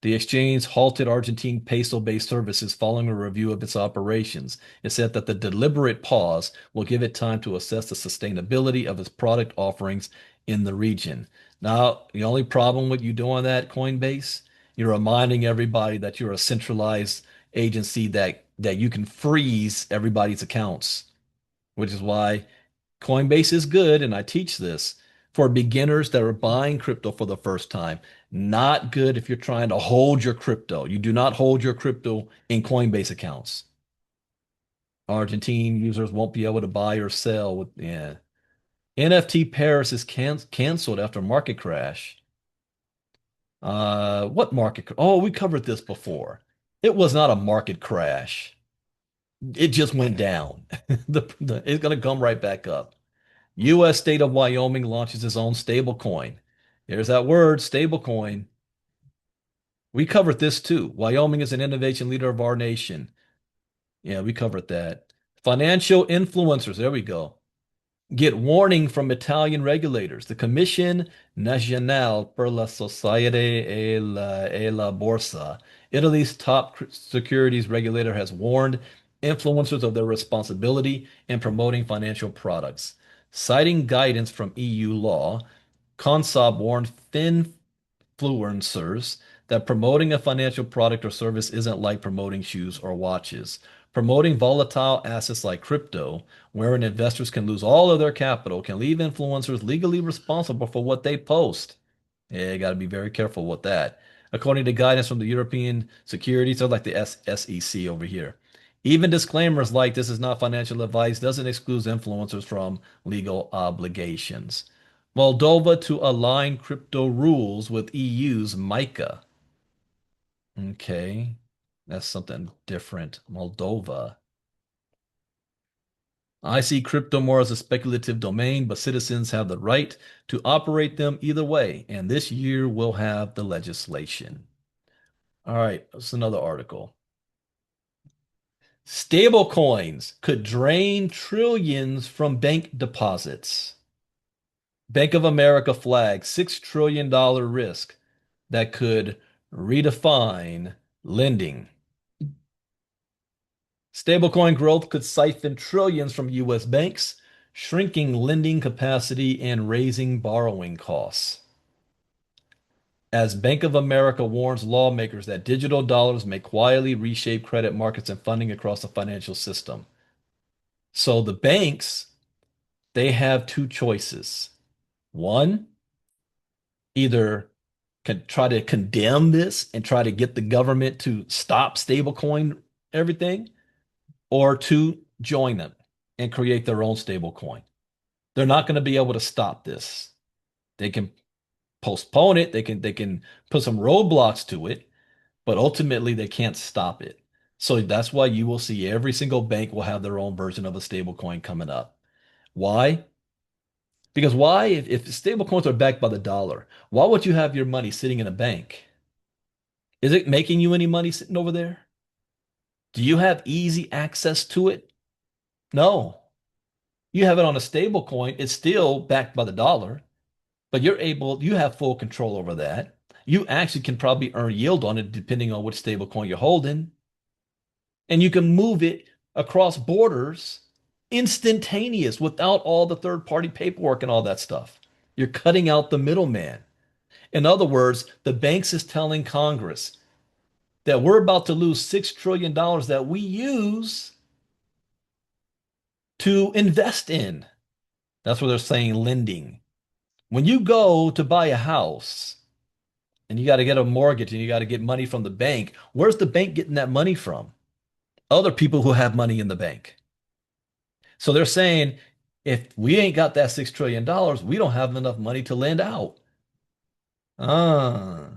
The exchange halted Argentine peso-based services following a review of its operations. It said that the deliberate pause will give it time to assess the sustainability of its product offerings in the region. Now, the only problem with you doing that, Coinbase, you're reminding everybody that you're a centralized agency that you can freeze everybody's accounts, which is why Coinbase is good, and I teach this for beginners that are buying crypto for the first time. Not good if you're trying to hold your crypto. You do not hold your crypto in Coinbase accounts. Argentine users won't be able to buy or sell with, yeah. NFT Paris is canceled after market crash. What market? Oh, we covered this before. It was not a market crash. It just went down. It's going to come right back up. U.S. state of Wyoming launches its own stablecoin. There's that word, stablecoin. We covered this too. Wyoming is an innovation leader of our nation. Yeah, we covered that. Financial influencers, there we go. Get warning from Italian regulators. The Commission Nazionale per la Societe e la Borsa, Italy's top securities regulator, has warned influencers of their responsibility in promoting financial products. Citing guidance from EU law, Consob warned influencers that promoting a financial product or service isn't like promoting shoes or watches. Promoting volatile assets like crypto, wherein investors can lose all of their capital, can leave influencers legally responsible for what they post. Yeah, you got to be very careful with that. According to guidance from the European Securities, they're like the SEC over here. Even disclaimers like this is not financial advice doesn't exclude influencers from legal obligations. Moldova to align crypto rules with EU's MiCA. Okay, that's something different. Moldova. I see crypto more as a speculative domain, but citizens have the right to operate them either way, and this year we'll have the legislation. All right, that's another article. Stable coins could drain trillions from bank deposits. Bank of America flags $6 trillion risk that could redefine lending. Stablecoin growth could siphon trillions from U.S. banks, shrinking lending capacity and raising borrowing costs. As Bank of America warns lawmakers that digital dollars may quietly reshape credit markets and funding across the financial system. So the banks, they have two choices. One, either can try to condemn this and try to get the government to stop stablecoin everything, or two, join them and create their own stablecoin. They're not going to be able to stop this. They can postpone it, they can put some roadblocks to it, but ultimately they can't stop it. So that's why you will see every single bank will have their own version of a stablecoin coming up. Why? Because why, if stablecoins are backed by the dollar, why would you have your money sitting in a bank? Is it making you any money sitting over there? Do you have easy access to it? No. You have it on a stable coin. It's still backed by the dollar, but you have full control over that. You actually can probably earn yield on it depending on which stable coin you're holding. And you can move it across borders instantaneous without all the third party paperwork and all that stuff. You're cutting out the middleman. In other words, the banks is telling Congress that we're about to lose $6 trillion that we use to invest in. That's what they're saying, lending. When you go to buy a house and you got to get a mortgage and you got to get money from the bank, where's the bank getting that money from? Other people who have money in the bank. So they're saying if we ain't got that $6 trillion, we don't have enough money to lend out. Ah,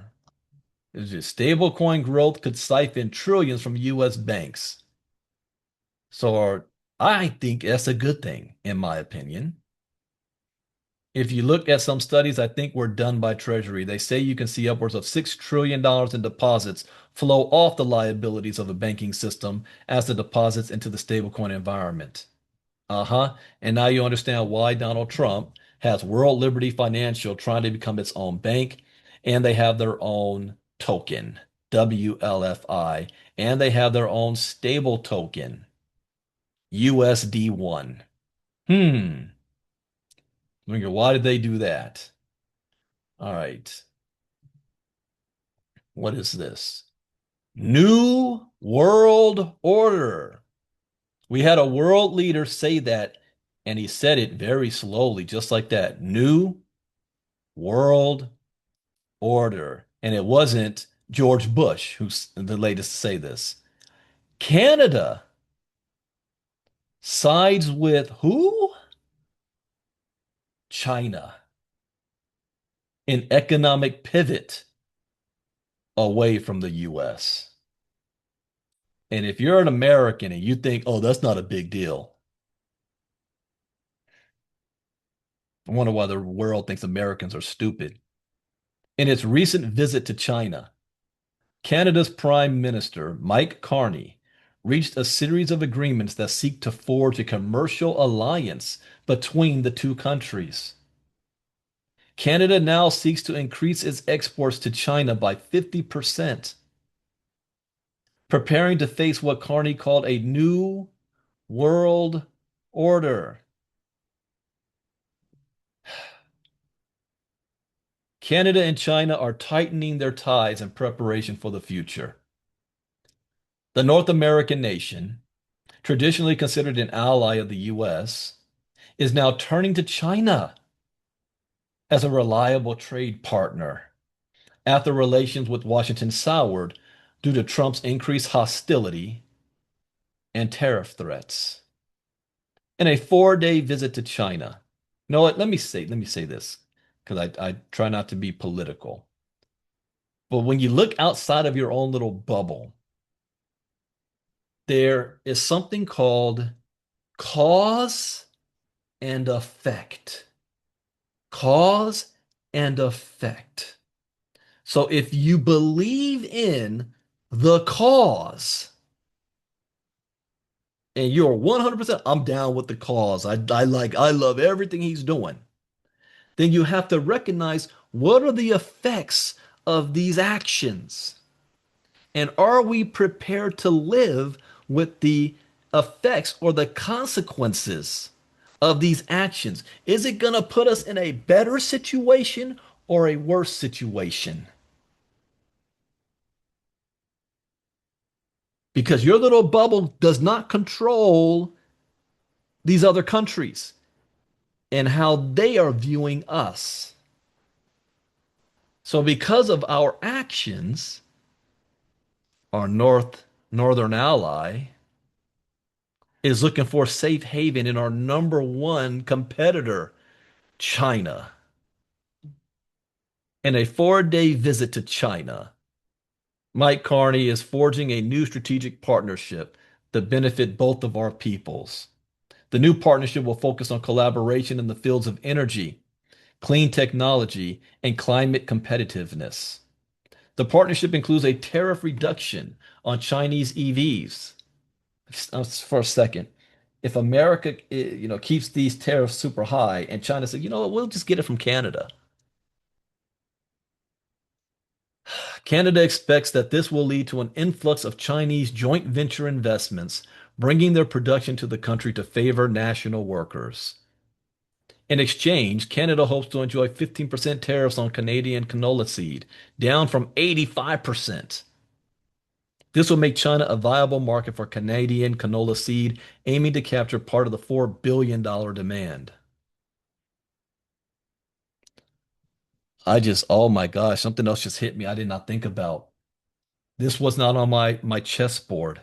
it's just stablecoin growth could siphon trillions from U.S. banks. So I think that's a good thing, in my opinion. If you look at some studies, I think were done by Treasury. They say you can see upwards of $6 trillion in deposits flow off the liabilities of a banking system as the deposits into the stablecoin environment. Uh-huh. And now you understand why Donald Trump has World Liberty Financial trying to become its own bank. and they have their own token, WLFI, and they have their own stable token, USD1. Hmm. Why did they do that? All right. What is this? New World Order. We had a world leader say that, and he said it very slowly, just like that. New World Order. And it wasn't George Bush who's the latest to say this. Canada sides with who? China. An economic pivot away from the US. And if you're an American and you think, oh, that's not a big deal, I wonder why the world thinks Americans are stupid. In its recent visit to China, Canada's Prime Minister, Mike Carney, reached a series of agreements that seek to forge a commercial alliance between the two countries. Canada now seeks to increase its exports to China by 50%, preparing to face what Carney called a new world order. Canada and China are tightening their ties in preparation for the future. The North American nation, traditionally considered an ally of the US, is now turning to China as a reliable trade partner after relations with Washington soured due to Trump's increased hostility and tariff threats. In a 4-day visit to China. You know what? Let me say this because I try not to be political. But when you look outside of your own little bubble, there is something called cause and effect. Cause and effect. So if you believe in the cause and you're 100%, I'm down with the cause. I love everything he's doing. Then you have to recognize what are the effects of these actions? And are we prepared to live with the effects or the consequences of these actions? Is it going to put us in a better situation or a worse situation? Because your little bubble does not control these other countries and how they are viewing us. So, because of our actions, our northern ally is looking for safe haven in our number one competitor, China. In a 4-day visit to China, Mike Carney is forging a new strategic partnership to benefit both of our peoples. The new partnership will focus on collaboration in the fields of energy, clean technology, and climate competitiveness. The partnership includes a tariff reduction on Chinese EVs. For a second, if America, keeps these tariffs super high, and China said, you know what, we'll just get it from Canada. Canada expects that this will lead to an influx of Chinese joint venture investments, bringing their production to the country to favor national workers. In exchange, Canada hopes to enjoy 15% tariffs on Canadian canola seed, down from 85%. This will make China a viable market for Canadian canola seed, aiming to capture part of the $4 billion demand. Oh my gosh, something else just hit me I did not think about. This was not on my chessboard.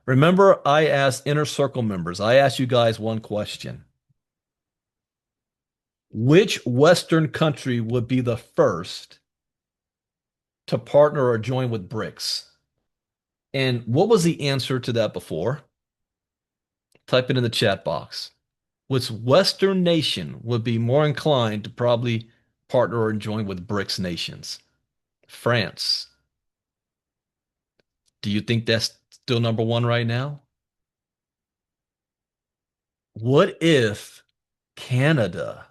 Remember, I asked Inner Circle members, I asked you guys one question. Which Western country would be the first to partner or join with BRICS? And what was the answer to that before? Type it in the chat box. Which Western nation would be more inclined to probably partner or join with BRICS nations? France. Do you think that's still number one right now? What if Canada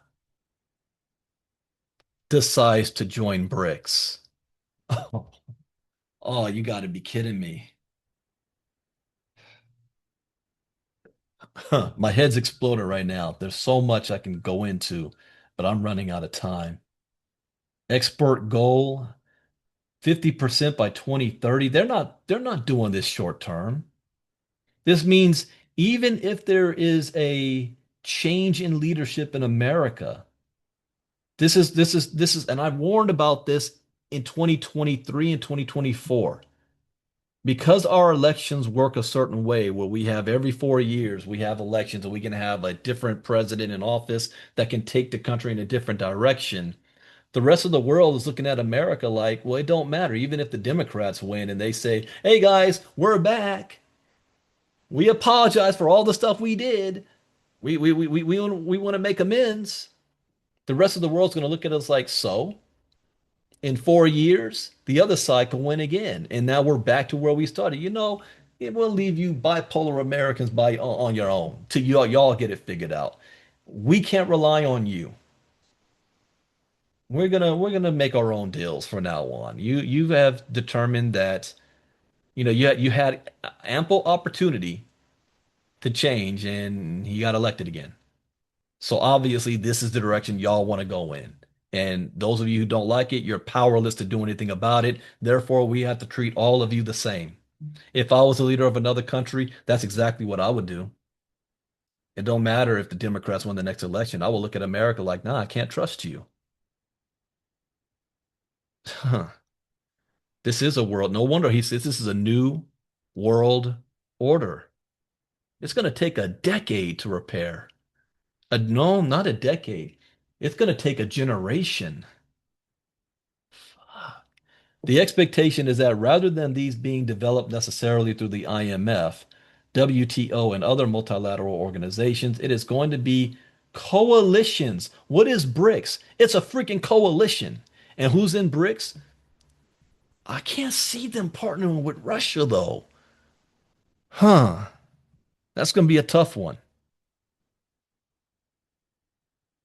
decides to join BRICS. Oh, oh, you got to be kidding me. Huh, my head's exploding right now. There's so much I can go into, but I'm running out of time. Export goal 50% by 2030. They're not doing this short term. This means even if there is a change in leadership in America, and I've warned about this in 2023 and 2024. Because our elections work a certain way, where we have every 4 years, we have elections and we can have a different president in office that can take the country in a different direction. The rest of the world is looking at America like, well, it don't matter. Even if the Democrats win and they say, hey guys, we're back. We apologize for all the stuff we did. We want to make amends. The rest of the world's going to look at us like, so in 4 years, the other side can win again. And now we're back to where we started. It will leave you bipolar Americans on your own till y'all get it figured out. We can't rely on you. We're gonna make our own deals from now on. You have determined that you had ample opportunity to change and he got elected again. So obviously this is the direction y'all want to go in. And those of you who don't like it, you're powerless to do anything about it. Therefore, we have to treat all of you the same. If I was the leader of another country, that's exactly what I would do. It don't matter if the Democrats win the next election. I will look at America like, nah, I can't trust you. This is a world. No wonder he says this is a new world order. It's going to take a decade to repair. No, not a decade. It's going to take a generation. The expectation is that rather than these being developed necessarily through the IMF, WTO, and other multilateral organizations, it is going to be coalitions. What is BRICS? It's a freaking coalition. And who's in BRICS? I can't see them partnering with Russia, though. Huh. That's going to be a tough one.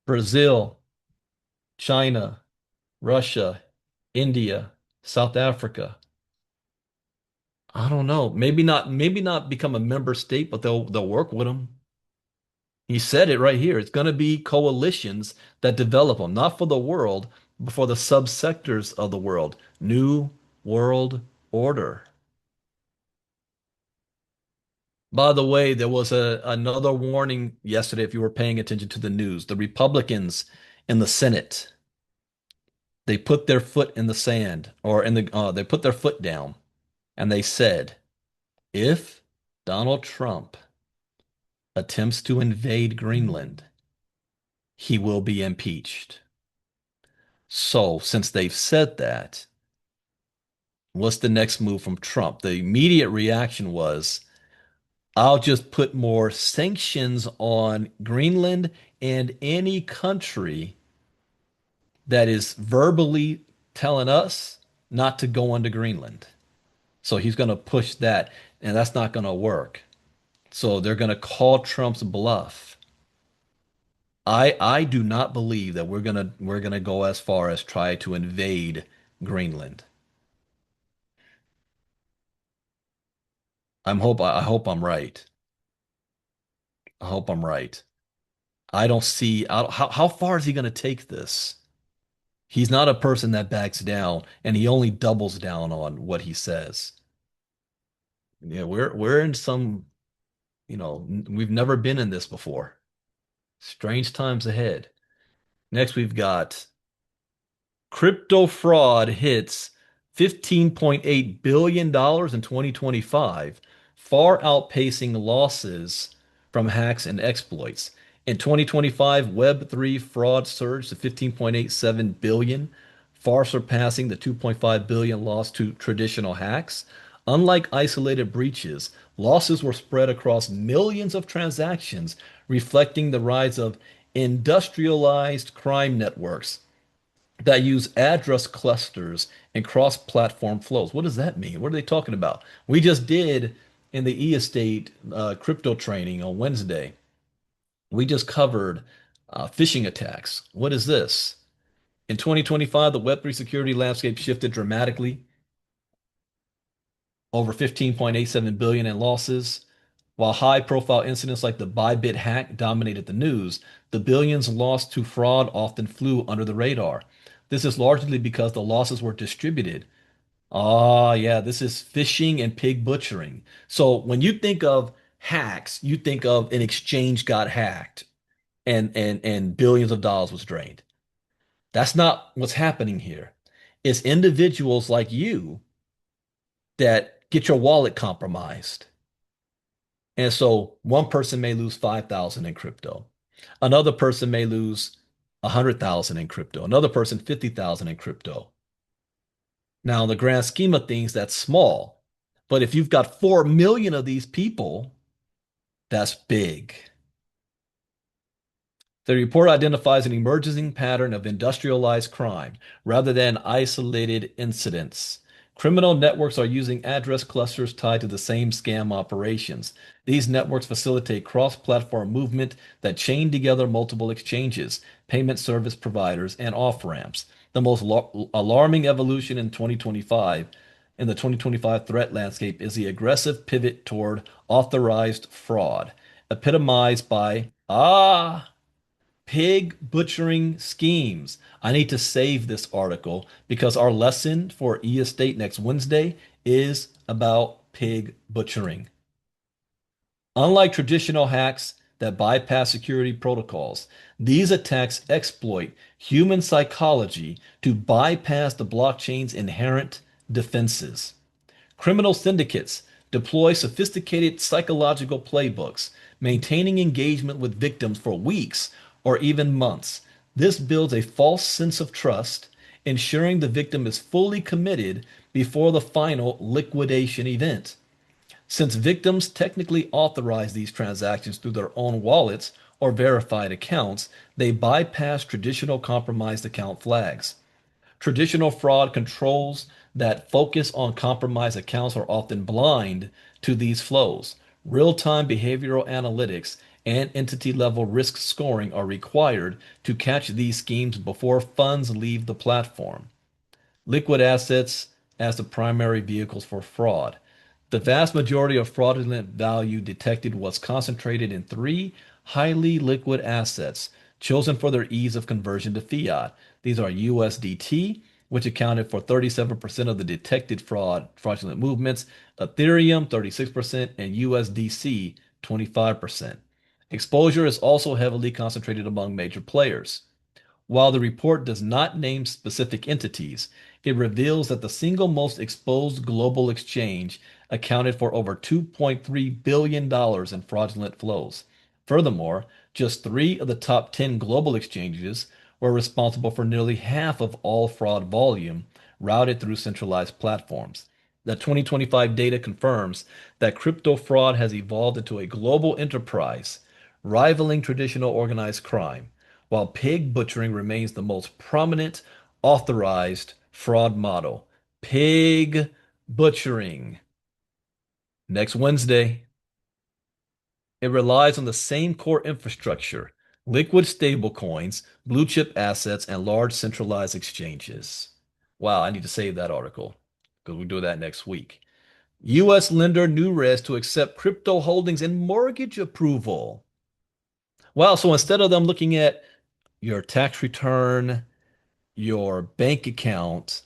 Brazil, China, Russia, India, South Africa. I don't know. Maybe not become a member state, but they'll work with them. He said it right here. It's going to be coalitions that develop them, not for the world, but for the subsectors of the world. New world order. By the way, there was another warning yesterday if you were paying attention to the news. The Republicans in the Senate, they put their foot in the sand or they put their foot down and they said, if Donald Trump attempts to invade Greenland, he will be impeached. So, since they've said that, what's the next move from Trump? The immediate reaction was, I'll just put more sanctions on Greenland and any country that is verbally telling us not to go into Greenland. So he's going to push that, and that's not going to work. So they're going to call Trump's bluff. I do not believe that we're gonna go as far as try to invade Greenland. I hope I'm right. I hope I'm right. How far is he gonna take this? He's not a person that backs down, and he only doubles down on what he says. Yeah, we're in some, we've never been in this before. Strange times ahead. Next, we've got crypto fraud hits $15.8 billion in 2025, far outpacing losses from hacks and exploits. In 2025, Web3 fraud surged to 15.87 billion, far surpassing the 2.5 billion lost to traditional hacks. Unlike isolated breaches, losses were spread across millions of transactions, reflecting the rise of industrialized crime networks that use address clusters and cross-platform flows. What does that mean? What are they talking about? We just did in the e-estate crypto training on Wednesday. We just covered phishing attacks. What is this? In 2025, the Web3 security landscape shifted dramatically, over 15.87 billion in losses. While high-profile incidents like the Bybit hack dominated the news, the billions lost to fraud often flew under the radar. This is largely because the losses were distributed. Ah, yeah, this is phishing and pig butchering. So when you think of hacks, you think of an exchange got hacked and billions of dollars was drained. That's not what's happening here. It's individuals like you that get your wallet compromised. And so one person may lose 5,000 in crypto. Another person may lose 100,000 in crypto. Another person 50,000 in crypto. Now, in the grand scheme of things, that's small. But if you've got 4 million of these people, that's big. The report identifies an emerging pattern of industrialized crime rather than isolated incidents. Criminal networks are using address clusters tied to the same scam operations. These networks facilitate cross-platform movement that chain together multiple exchanges, payment service providers, and off-ramps. The most alarming evolution in the 2025 threat landscape is the aggressive pivot toward authorized fraud, epitomized by pig butchering schemes. I need to save this article because our lesson for e-estate next Wednesday is about pig butchering. Unlike traditional hacks that bypass security protocols, these attacks exploit human psychology to bypass the blockchain's inherent defenses. Criminal syndicates deploy sophisticated psychological playbooks, maintaining engagement with victims for weeks or even months. This builds a false sense of trust, ensuring the victim is fully committed before the final liquidation event. Since victims technically authorize these transactions through their own wallets or verified accounts, they bypass traditional compromised account flags. Traditional fraud controls that focus on compromised accounts are often blind to these flows. Real-time behavioral analytics and entity-level risk scoring are required to catch these schemes before funds leave the platform. Liquid assets as the primary vehicles for fraud. The vast majority of fraudulent value detected was concentrated in three highly liquid assets chosen for their ease of conversion to fiat. These are USDT, which accounted for 37% of the detected fraudulent movements, Ethereum 36%, and USDC 25%. Exposure is also heavily concentrated among major players. While the report does not name specific entities, it reveals that the single most exposed global exchange accounted for over $2.3 billion in fraudulent flows. Furthermore, just three of the top 10 global exchanges were responsible for nearly half of all fraud volume routed through centralized platforms. The 2025 data confirms that crypto fraud has evolved into a global enterprise, rivaling traditional organized crime, while pig butchering remains the most prominent authorized fraud model. Pig butchering. Next Wednesday, it relies on the same core infrastructure, liquid stablecoins, blue chip assets, and large centralized exchanges. Wow, I need to save that article because we'll do that next week. U.S. lender Newrez to accept crypto holdings and mortgage approval. Wow, so instead of them looking at your tax return, your bank account,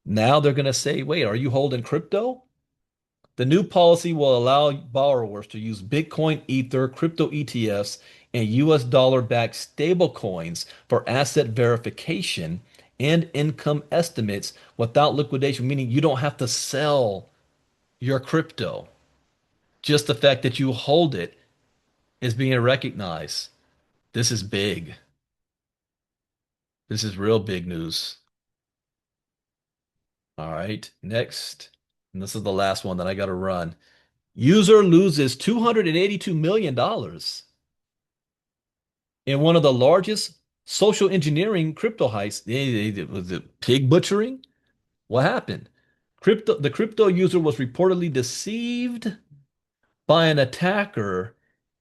now they're going to say, wait, are you holding crypto? The new policy will allow borrowers to use Bitcoin, Ether, crypto ETFs, and US dollar-backed stablecoins for asset verification and income estimates without liquidation, meaning you don't have to sell your crypto. Just the fact that you hold it is being recognized. This is big. This is real big news. All right, next. And this is the last one that I got to run. User loses $282 million in one of the largest social engineering crypto heists. Was it pig butchering? What happened? The crypto user was reportedly deceived by an attacker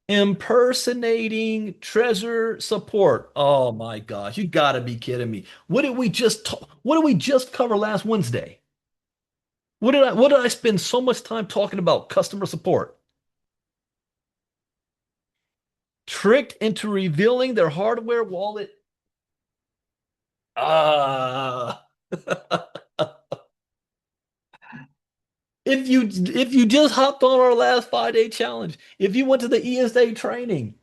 Impersonating treasure support. Oh my gosh, you gotta be kidding me. What did we just cover last Wednesday? What did I spend so much time talking about customer support? Tricked into revealing their hardware wallet. Ah. If you just hopped on our last 5 day challenge, if you went to the ESA training,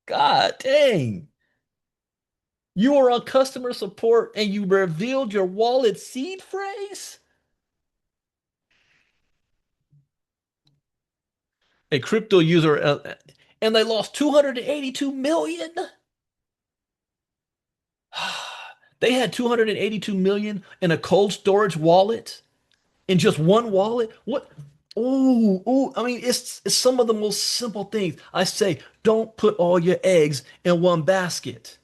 God dang, you were on customer support and you revealed your wallet seed phrase? A crypto user, and they lost 282 million. They had 282 million in a cold storage wallet, in just one wallet. What? Ooh, ooh. I mean, it's some of the most simple things. I say, don't put all your eggs in one basket.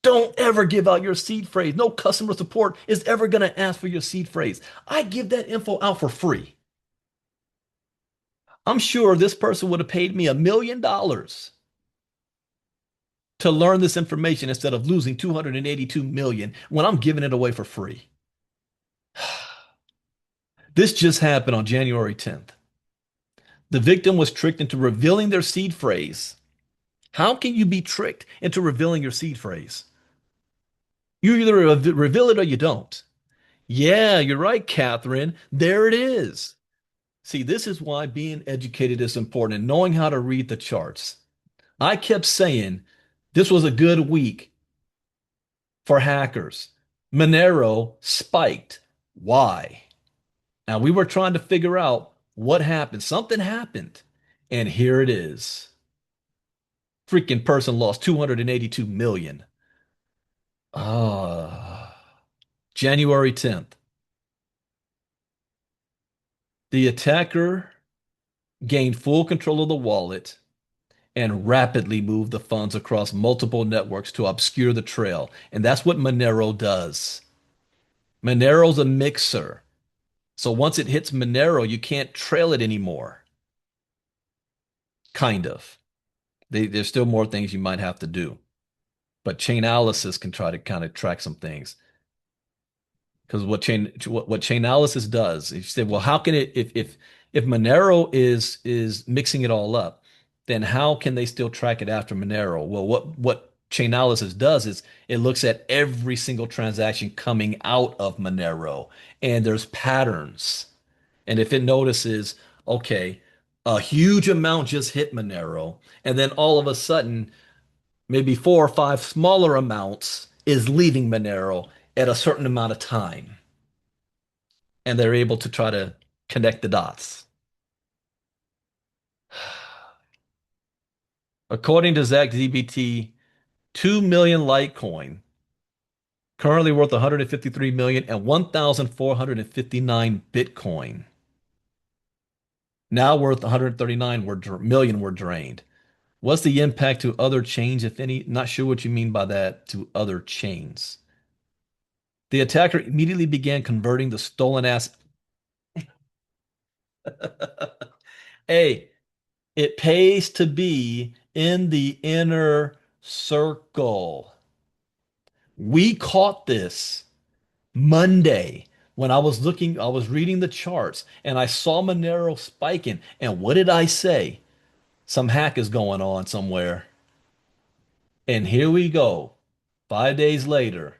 Don't ever give out your seed phrase. No customer support is ever going to ask for your seed phrase. I give that info out for free. I'm sure this person would have paid me $1 million to learn this information instead of losing 282 million when I'm giving it away for free. This just happened on January 10th. The victim was tricked into revealing their seed phrase. How can you be tricked into revealing your seed phrase? You either reveal it or you don't. Yeah, you're right, Catherine. There it is. See, this is why being educated is important and knowing how to read the charts. I kept saying this was a good week for hackers. Monero spiked. Why? Now we were trying to figure out what happened. Something happened. And here it is. Freaking person lost 282 million. Ah, January 10th. The attacker gained full control of the wallet and rapidly moved the funds across multiple networks to obscure the trail. And that's what Monero does. Monero's a mixer. So once it hits Monero, you can't trail it anymore. Kind of. There's still more things you might have to do. But Chainalysis can try to kind of track some things. Because what Chainalysis does, if you say, well, how can it if Monero is mixing it all up, then how can they still track it after Monero? Well, what Chainalysis does is it looks at every single transaction coming out of Monero, and there's patterns. And if it notices, okay, a huge amount just hit Monero, and then all of a sudden, maybe four or five smaller amounts is leaving Monero at a certain amount of time, and they're able to try to connect the dots. According to ZachDBT, 2 million Litecoin, currently worth 153 million, and 1,459 Bitcoin, now worth 139 million were drained. What's the impact to other chains, if any? Not sure what you mean by that, to other chains. The attacker immediately began converting the stolen ass. Hey, it pays to be in the inner circle. We caught this Monday when I was reading the charts and I saw Monero spiking. And what did I say? Some hack is going on somewhere. And here we go. 5 days later,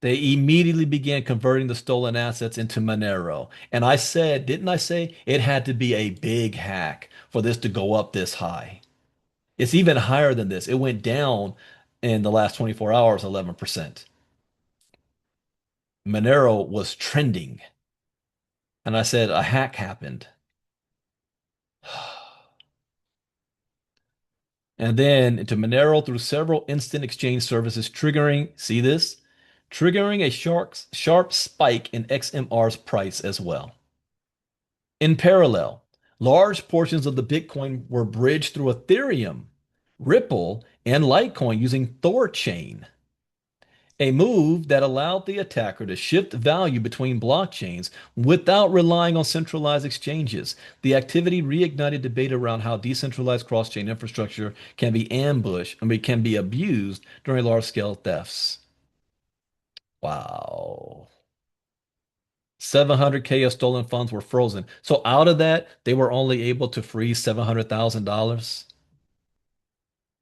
they immediately began converting the stolen assets into Monero. And I said, didn't I say it had to be a big hack for this to go up this high? It's even higher than this. It went down in the last 24 hours, 11%. Monero was trending. And I said, a hack happened. And then to Monero through several instant exchange services, triggering, see this? Triggering a sharp spike in XMR's price as well. In parallel, large portions of the Bitcoin were bridged through Ethereum, Ripple, and Litecoin using Thorchain. a move that allowed the attacker to shift value between blockchains without relying on centralized exchanges. The activity reignited debate around how decentralized cross-chain infrastructure can be can be abused during large-scale thefts. Wow. 700K of stolen funds were frozen. So out of that, they were only able to freeze $700,000.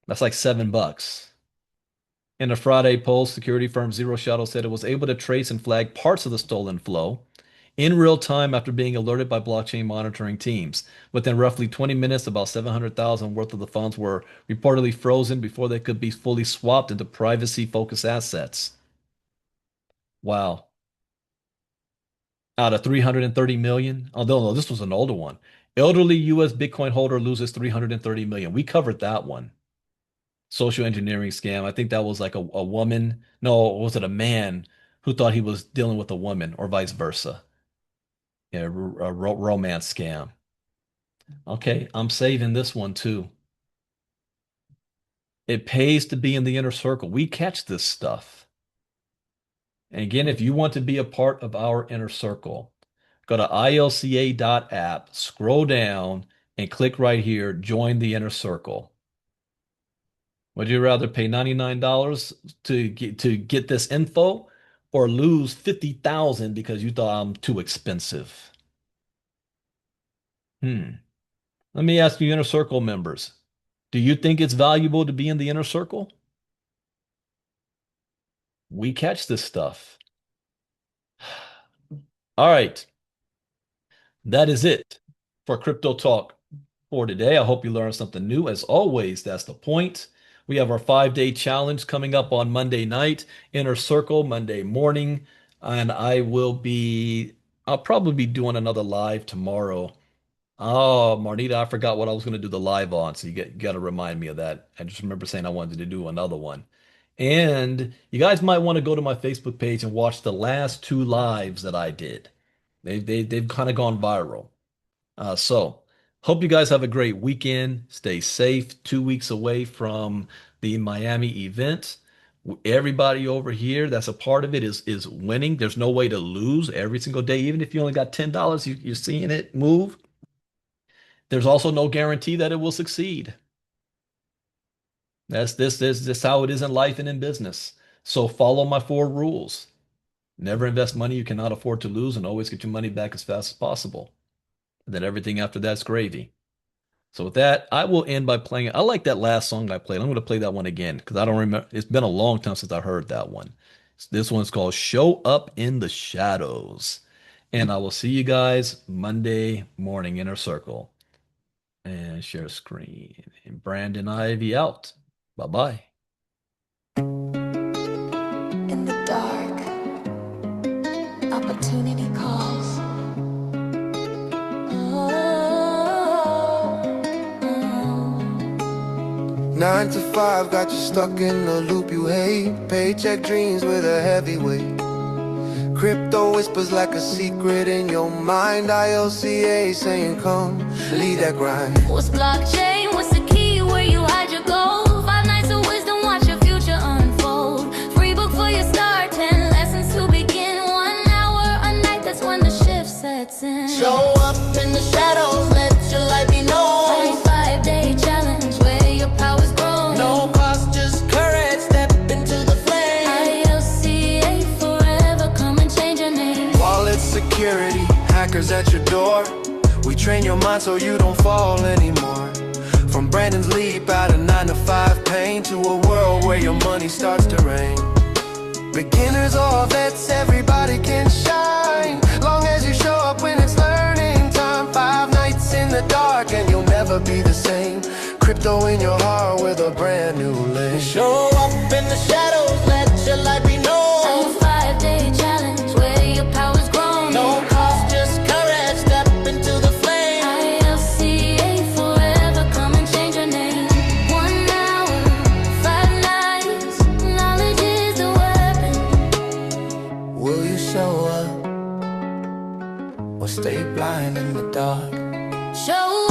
That's like $7. In a Friday poll, security firm Zero Shadow said it was able to trace and flag parts of the stolen flow in real time after being alerted by blockchain monitoring teams. Within roughly 20 minutes, about 700,000 worth of the funds were reportedly frozen before they could be fully swapped into privacy-focused assets. Wow. Out of 330 million. Although no, this was an older one. Elderly US Bitcoin holder loses 330 million. We covered that one. Social engineering scam. I think that was like a woman. No, was it a man who thought he was dealing with a woman or vice versa? Yeah, romance scam. Okay, I'm saving this one too. It pays to be in the inner circle. We catch this stuff. And again, if you want to be a part of our inner circle, go to ilca.app, scroll down, and click right here, join the inner circle. Would you rather pay $99 to get this info or lose 50,000 because you thought I'm too expensive? Hmm. Let me ask you, inner circle members, do you think it's valuable to be in the inner circle? We catch this stuff. All right. That is it for Crypto Talk for today. I hope you learned something new. As always, that's the point. We have our 5-day challenge coming up on Monday night, Inner Circle Monday morning, and I'll probably be doing another live tomorrow. Oh, Marnita, I forgot what I was going to do the live on, so you got to remind me of that. I just remember saying I wanted to do another one. And you guys might want to go to my Facebook page and watch the last two lives that I did. They've kind of gone viral. So, hope you guys have a great weekend. Stay safe. 2 weeks away from the Miami event. Everybody over here that's a part of it is winning. There's no way to lose every single day. Even if you only got $10, you're seeing it move. There's also no guarantee that it will succeed. That's how it is in life and in business. So follow my 4 rules. Never invest money you cannot afford to lose, and always get your money back as fast as possible. And then everything after that's gravy. So with that, I will end by playing. I like that last song I played. I'm going to play that one again because I don't remember. It's been a long time since I heard that one. This one's called "Show Up in the Shadows," and I will see you guys Monday morning, Inner Circle. And share screen. And Brandon Ivey out. Bye bye. In the dark, opportunity calls. Nine to five, got you stuck in a loop you hate. Paycheck dreams with a heavyweight. Crypto whispers like a secret in your mind. ILCA saying come, lead that grind. What's blockchain? What's the key? Where you hide your gold? 5 nights of wisdom, watch your future unfold. Free book for your start, 10 lessons to begin. 1 hour a night, that's when the shift sets in. Show up in the shadows, let your light be known. 5-day challenge where your power's grown. No cost, just courage, step into the flame. ILCA forever, come and change your name. Wallet security, hackers at your door. We train your mind so you don't fall anymore. From Brandon's leap out of 9 to 5 pain to a world where your money starts to rain. Beginners or vets, everybody can shine, long as you show up when it's learning time. 5 nights in the dark and you'll never be the same. Crypto in your heart with a brand new lane. Show up in the shadows, let your light be known. 5-day challenge where your power's grown. No cost, just courage, step into the flame. ILCA forever, come and change your name. 1 hour, 5 nights, knowledge is the weapon. Will you show up or stay blind in the dark? Show